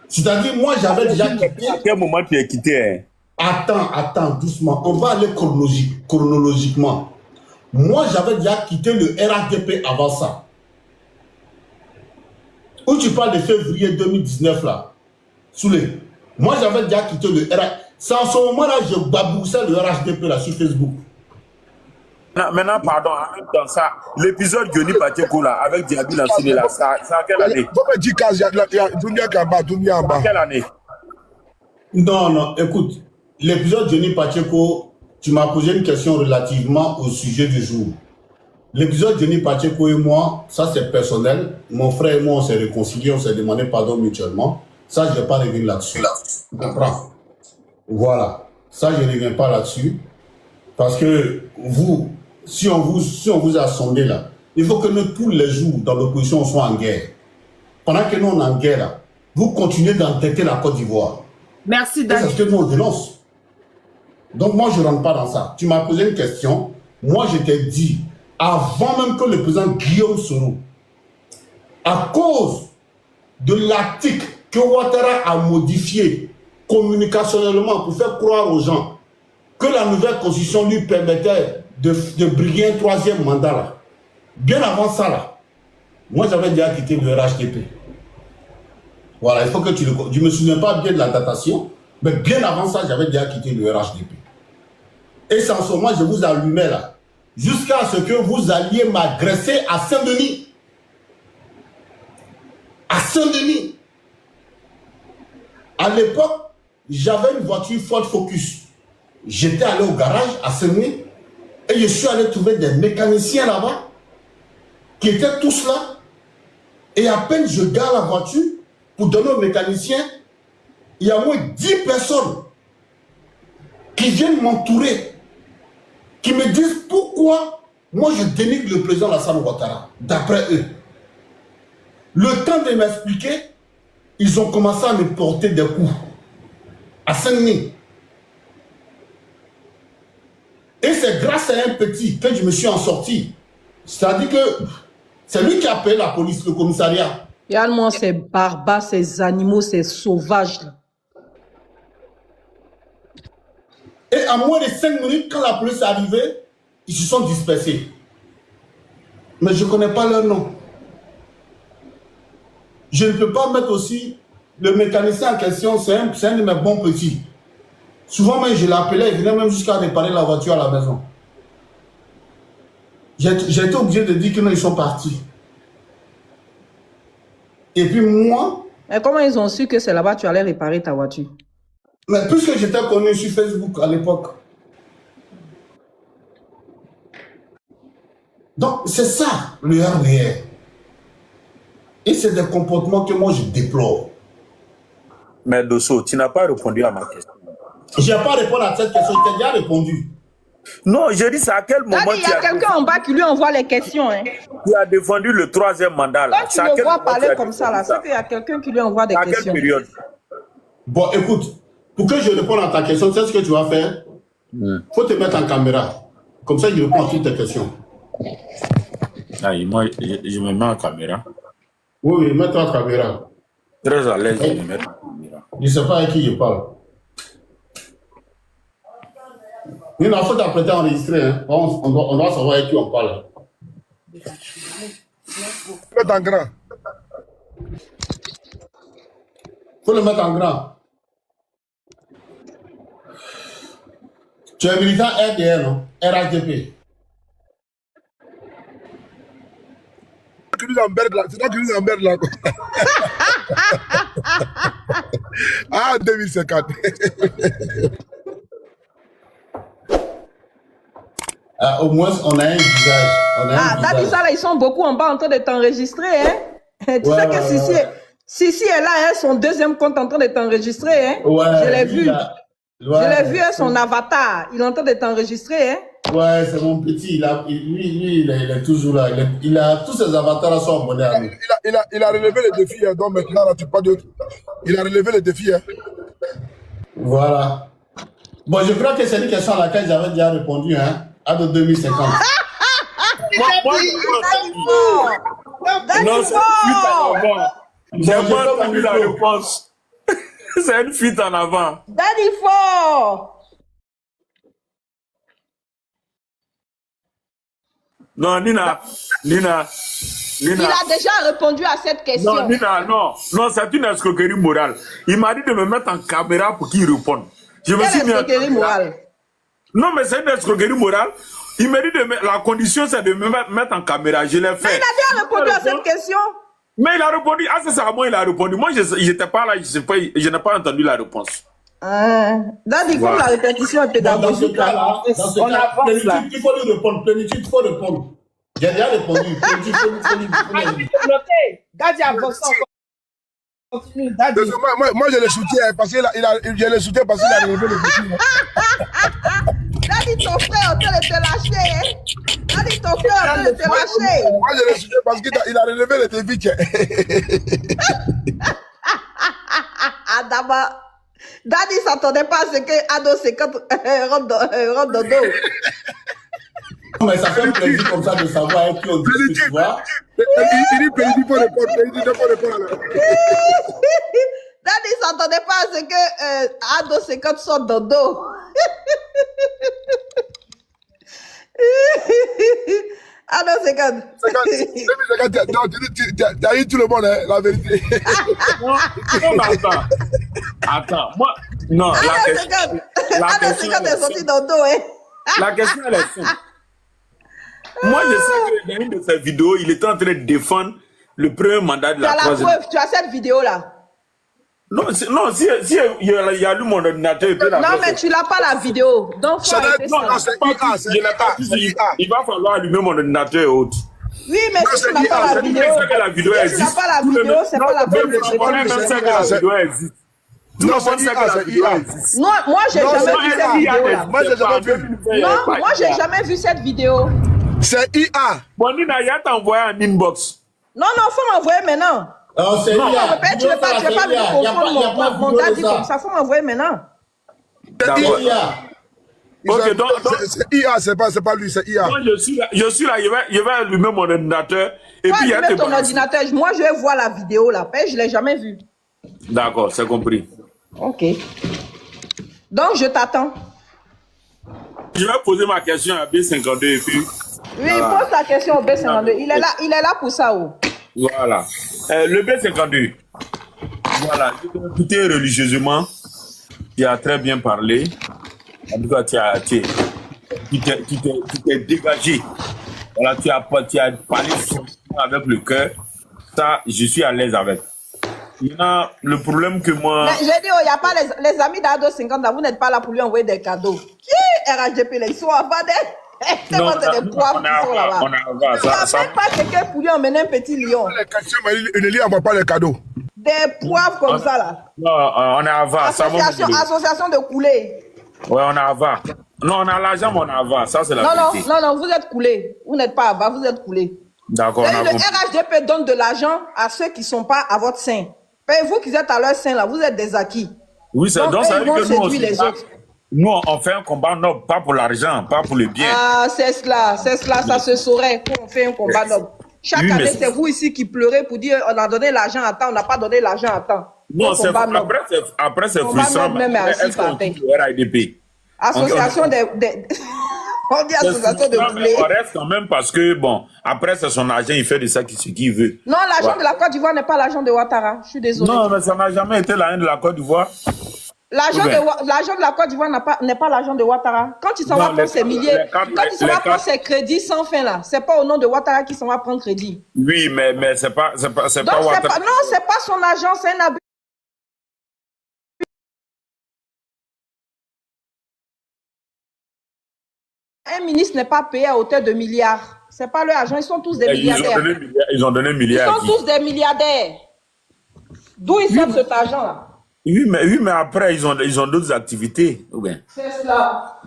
[SPEAKER 5] C'est-à-dire, moi, j'avais déjà quitté...
[SPEAKER 2] À quel moment tu as quitté?
[SPEAKER 5] Attends, doucement. On va aller chronologiquement. Moi, j'avais déjà quitté le RHDP avant ça. Où tu parles de février 2019, là. Soulé. Moi, j'avais déjà quitté le RHDP. C'est en ce moment-là que je baboussais le RHDP là, sur Facebook.
[SPEAKER 2] Maintenant, pardon, en même temps, ça, l'épisode Johnny Pacheco là, avec Diaby Lassine là, c'est à quelle année?
[SPEAKER 4] Faut me dire qu'il y a Dunia qui est en bas, Dunia en bas.
[SPEAKER 2] À quelle année?
[SPEAKER 5] Non, écoute, l'épisode Johnny Pacheco, tu m'as posé une question relativement au sujet du jour. L'épisode Johnny Pacheco et moi, ça c'est personnel. Mon frère et moi, on s'est réconciliés, on s'est demandé pardon mutuellement. Ça, je ne vais pas revenir là-dessus. Tu comprends? Voilà. Ça, je ne reviens pas là-dessus. Parce que vous, si on vous a sondé là, il faut que nous, tous les jours, dans l'opposition, on soit en guerre. Pendant que nous, on est en guerre là, vous continuez d'entêter la Côte d'Ivoire.
[SPEAKER 1] Merci,
[SPEAKER 5] C'est ce
[SPEAKER 1] Dani.
[SPEAKER 5] que nous, on dénonce. Donc, moi, je ne rentre pas dans ça. Tu m'as posé une question. Moi, je t'ai dit, avant même que le président Guillaume Soro, à cause de l'article que Ouattara a modifié communicationnellement pour faire croire aux gens que la nouvelle constitution lui permettait de briguer un troisième mandat là. Bien avant ça là, moi j'avais déjà quitté le RHDP. Voilà, il faut que tu le... Je ne me souviens pas bien de la datation, mais bien avant ça, j'avais déjà quitté le RHDP. Et c'est en ce moment, je vous allumais là, jusqu'à ce que vous alliez m'agresser à Saint-Denis. À Saint-Denis. À l'époque, j'avais une voiture Ford Focus. J'étais allé au garage à Saint-Denis et je suis allé trouver des mécaniciens là-bas qui étaient tous là. Et à peine je gare la voiture pour donner aux mécaniciens, il y a au moins 10 personnes qui viennent m'entourer, qui me disent pourquoi moi je dénigre le président Alassane Ouattara, d'après eux. Le temps de m'expliquer, ils ont commencé à me porter des coups à Saint-Denis. Et c'est grâce à un petit que je me suis en sorti. C'est-à-dire que c'est lui qui a appelé la police, le commissariat.
[SPEAKER 1] Regarde-moi ces barbares, ces animaux, ces sauvages. Là.
[SPEAKER 5] Et à moins de 5 minutes, quand la police est arrivée, ils se sont dispersés. Mais je ne connais pas leur nom. Je ne peux pas mettre aussi le mécanicien en question, c'est un de mes bons petits. Souvent même, je l'appelais, il venait même jusqu'à réparer la voiture à la maison. J'ai été obligé de dire que non, ils sont partis. Et puis moi...
[SPEAKER 1] Mais comment ils ont su que c'est là-bas que tu allais réparer ta voiture?
[SPEAKER 5] Mais puisque j'étais connu sur Facebook à l'époque. Donc, c'est ça, le RDR. Et c'est des comportements que moi, je déplore.
[SPEAKER 2] Mais Dosso, tu n'as pas répondu à ma question.
[SPEAKER 5] Je n'ai pas répondu à cette question, je t'ai déjà répondu.
[SPEAKER 2] Non, je dis, c'est à quel moment
[SPEAKER 1] Il y a quelqu'un en bas qui lui envoie les questions. Hein.
[SPEAKER 2] Tu as défendu le troisième mandat. Là.
[SPEAKER 1] Quand tu le vois parler comme ça, là, c'est qu'il y a quelqu'un qui lui envoie des questions.
[SPEAKER 2] À quelle période?
[SPEAKER 5] Bon, écoute, pour que je réponde à ta question, tu sais ce que tu vas faire? Il faut te mettre en caméra. Comme ça, je réponds à toutes tes questions.
[SPEAKER 2] Aïe, moi, je me mets en caméra.
[SPEAKER 5] Oui, mets-toi en caméra.
[SPEAKER 2] Très à l'aise de me mettre en caméra.
[SPEAKER 5] Je ne sais pas à qui je parle. Il faut t'apprêter à enregistrer. Hein. On doit savoir avec qui on parle.
[SPEAKER 4] Mettre en grand.
[SPEAKER 5] Faut le mettre en grand. Tu es militant RDR, non? RHDP.
[SPEAKER 4] C'est toi qui nous emmerde là. Ah, 2050.
[SPEAKER 5] Au moins, on a un visage.
[SPEAKER 1] Ah, Daddy Sala, ils sont beaucoup en bas en train de t'enregistrer, hein? Tu sais que Sissi est là, hein, son deuxième compte en train de t'enregistrer, hein?
[SPEAKER 5] Ouais,
[SPEAKER 1] je l'ai vu.
[SPEAKER 5] Je
[SPEAKER 1] l'ai vu, hein, son avatar. Il est en train de t'enregistrer, hein?
[SPEAKER 5] Ouais, c'est mon petit. Lui, il est toujours là. Il a tous ses avatars à son bonnet à lui.
[SPEAKER 4] Il a relevé les défis, hein, donc maintenant, là, tu pas d'autre. Il a relevé les défis, hein.
[SPEAKER 5] Voilà. Bon, je crois que c'est une question à laquelle j'avais déjà répondu, hein, à de 2050.
[SPEAKER 6] Non, c'est une fuite en avant. J'ai pas entendu la réponse. C'est une fuite en avant.
[SPEAKER 1] Daddy Fort!
[SPEAKER 6] Non, Nina.
[SPEAKER 1] Il a déjà répondu à cette question.
[SPEAKER 6] Non, Nina, non, c'est une escroquerie morale. Il m'a dit de me mettre en caméra pour qu'il réponde. Je me suis mis en
[SPEAKER 1] escroquerie morale.
[SPEAKER 6] Non, mais c'est une escroquerie morale. Il m'a dit la condition, c'est de me mettre en caméra. Je l'ai fait.
[SPEAKER 1] Mais il a déjà répondu à cette question.
[SPEAKER 6] Mais il a répondu, sincèrement, il a répondu. Moi, je n'étais pas là, je n'ai pas entendu la réponse.
[SPEAKER 1] Daddy, comme la répétition est pédagogique,
[SPEAKER 5] dans ce cas, plénitude, il faut lui répondre. Plénitude, il faut répondre. J'ai déjà répondu. Plénitude, il faut lui
[SPEAKER 3] Daddy avance encore. Continue, Daddy.
[SPEAKER 4] Moi, je le soutiens parce qu'il a relevé les défis.
[SPEAKER 1] Daddy, ton frère est en train de te lâcher, hein? Daddy, ton frère est en train de te lâcher.
[SPEAKER 4] Moi, je le soutiens parce qu'il a relevé les défis.
[SPEAKER 1] D'abord, Daddy s'attendait pas à ce que Ado 50 rentre dans le dos.
[SPEAKER 5] Mais ça fait plaisir comme ça de savoir qui on dit, tu vois.
[SPEAKER 4] Il dit Plénitude pour répondre.
[SPEAKER 1] Daddy s'attendait pas à ce que Ado 50 sorte dans le dos. Ado 50.
[SPEAKER 4] Tu as eu tout le monde, hein, la vérité.
[SPEAKER 6] Non, mais attends, moi, non,
[SPEAKER 1] Ado 50 est sorti dans le dos, hein.
[SPEAKER 6] La question, elle est simple. Moi, je sais que dans une de ses vidéos, il était en train de défendre le premier mandat de la troisième.
[SPEAKER 1] Tu as la preuve, tu as cette vidéo-là.
[SPEAKER 6] Non, si il y a lu mon ordinateur.
[SPEAKER 1] Non, mais tu n'as pas la vidéo. Donc,
[SPEAKER 4] c'est IA.
[SPEAKER 6] Il va falloir allumer mon ordinateur et autres.
[SPEAKER 1] Oui, mais si tu n'as pas la vidéo, si tu n'as pas la vidéo, c'est pas la peine de se
[SPEAKER 6] faire.
[SPEAKER 4] Non, c'est IA.
[SPEAKER 1] Moi, j'ai jamais vu cette vidéo-là.
[SPEAKER 4] Moi, j'ai jamais vu.
[SPEAKER 1] Non, moi, j'ai jamais vu cette vidéo.
[SPEAKER 4] C'est IA.
[SPEAKER 6] Bon, Nina, il y a t'envoyé en inbox.
[SPEAKER 1] Non, faut m'envoyer maintenant.
[SPEAKER 5] Non, c'est IA.
[SPEAKER 1] Tu ne veux pas confondre mon Daddy comme ça. Faut m'envoyer maintenant.
[SPEAKER 5] C'est IA.
[SPEAKER 6] Ok, donc
[SPEAKER 4] c'est IA, c'est pas lui, c'est IA.
[SPEAKER 6] Moi, je suis là, je vais allumer mon ordinateur. Et puis, il y a
[SPEAKER 1] ton ordinateur. Moi, je vais voir la vidéo là. Je ne l'ai jamais vue.
[SPEAKER 6] D'accord, c'est compris.
[SPEAKER 1] Ok. Donc, je t'attends.
[SPEAKER 6] Je vais poser ma question à B52 et puis...
[SPEAKER 1] Oui, pose ta question au B52. Il est là pour ça. Oh.
[SPEAKER 6] Voilà. Le B52. Voilà. Je t'ai écouté religieusement. Tu as très bien parlé. En tout cas, tu t'es dégagé. Voilà, tu as parlé avec le cœur. Ça, je suis à l'aise avec. Maintenant, le problème que moi...
[SPEAKER 1] J'ai dit, il n'y a pas les amis d'Ado 50, là, vous n'êtes pas là pour lui envoyer des cadeaux. Qui RHDP, là, ils sont en bas d'elle.
[SPEAKER 6] Non, on a
[SPEAKER 1] même pas quelqu'un pour lui emmener un petit lion.
[SPEAKER 4] Il ne lui envoie pas les cadeaux.
[SPEAKER 1] Des poivres comme ça, là.
[SPEAKER 6] Non, on est avant.
[SPEAKER 1] Association de coulées.
[SPEAKER 6] Ouais, on est avant. Non, on a l'argent, mais on est avant. Ça, c'est la vérité.
[SPEAKER 1] Non, vous êtes coulés. Vous n'êtes pas avant, vous êtes coulés.
[SPEAKER 6] D'accord.
[SPEAKER 1] Le RHDP donne de l'argent à ceux qui ne sont pas à votre sein. Et vous qui êtes à leur sein, là, vous êtes des acquis.
[SPEAKER 6] Oui, c'est donc ça veut dire que nous,
[SPEAKER 1] les autres.
[SPEAKER 6] Nous, on fait un combat noble, pas pour l'argent, pas pour le bien.
[SPEAKER 1] Ah, c'est cela, ça se saurait qu'on fait un combat noble. Chaque année, c'est vous ici qui pleurez pour dire on a donné l'argent à temps, on n'a pas donné l'argent à temps.
[SPEAKER 6] Non, après, c'est frustrant. Est-ce qu'on dit le RIDP?
[SPEAKER 1] Association des... On dit association de poulet.
[SPEAKER 6] On reste quand même parce que, bon, après, c'est son argent, il fait de ça ce qu'il veut.
[SPEAKER 1] Non, l'argent de la Côte d'Ivoire n'est pas l'argent de Ouattara. Je suis désolé.
[SPEAKER 6] Non, mais ça n'a jamais été l'argent de la Côte d'Ivoire.
[SPEAKER 1] L'argent de la Côte d'Ivoire n'est pas l'argent de Ouattara. Quand il s'en va prendre ses milliers, quand il s'en va prendre ses crédits sans fin là, c'est pas au nom de Ouattara qu'il s'en va prendre crédit.
[SPEAKER 6] Oui, mais c'est pas Ouattara.
[SPEAKER 1] Non, c'est pas son argent, c'est un abus. Un ministre n'est pas payé à hauteur de milliards. C'est pas leur argent, ils sont tous des milliardaires.
[SPEAKER 6] Ils ont donné milliards.
[SPEAKER 1] Ils sont tous des milliardaires. D'où ils sortent cet argent-là?
[SPEAKER 6] Oui, mais après, ils ont d'autres activités.
[SPEAKER 1] C'est cela.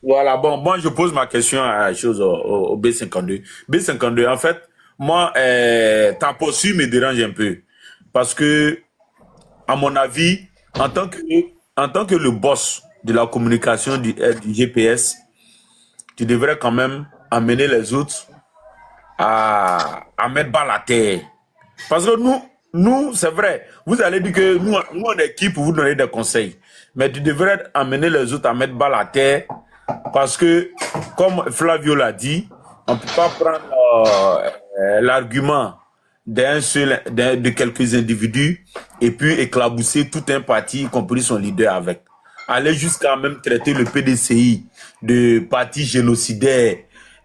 [SPEAKER 6] Voilà, bon, moi, je pose ma question à chose au B52. B52, en fait, moi, ta posture me dérange un peu. Parce que, à mon avis, en tant que le boss de la communication du GPS, tu devrais quand même amener les autres à mettre balle à terre. Parce que nous, c'est vrai, vous allez dire que nous on est qui pour vous donner des conseils. Mais tu devrais amener les autres à mettre balle à terre. Parce que, comme Flavio l'a dit, on ne peut pas prendre l'argument de quelques individus et puis éclabousser tout un parti, y compris son leader avec. Aller jusqu'à même traiter le PDCI de parti génocidaire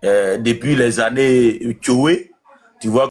[SPEAKER 6] depuis les années Tchoué, tu vois.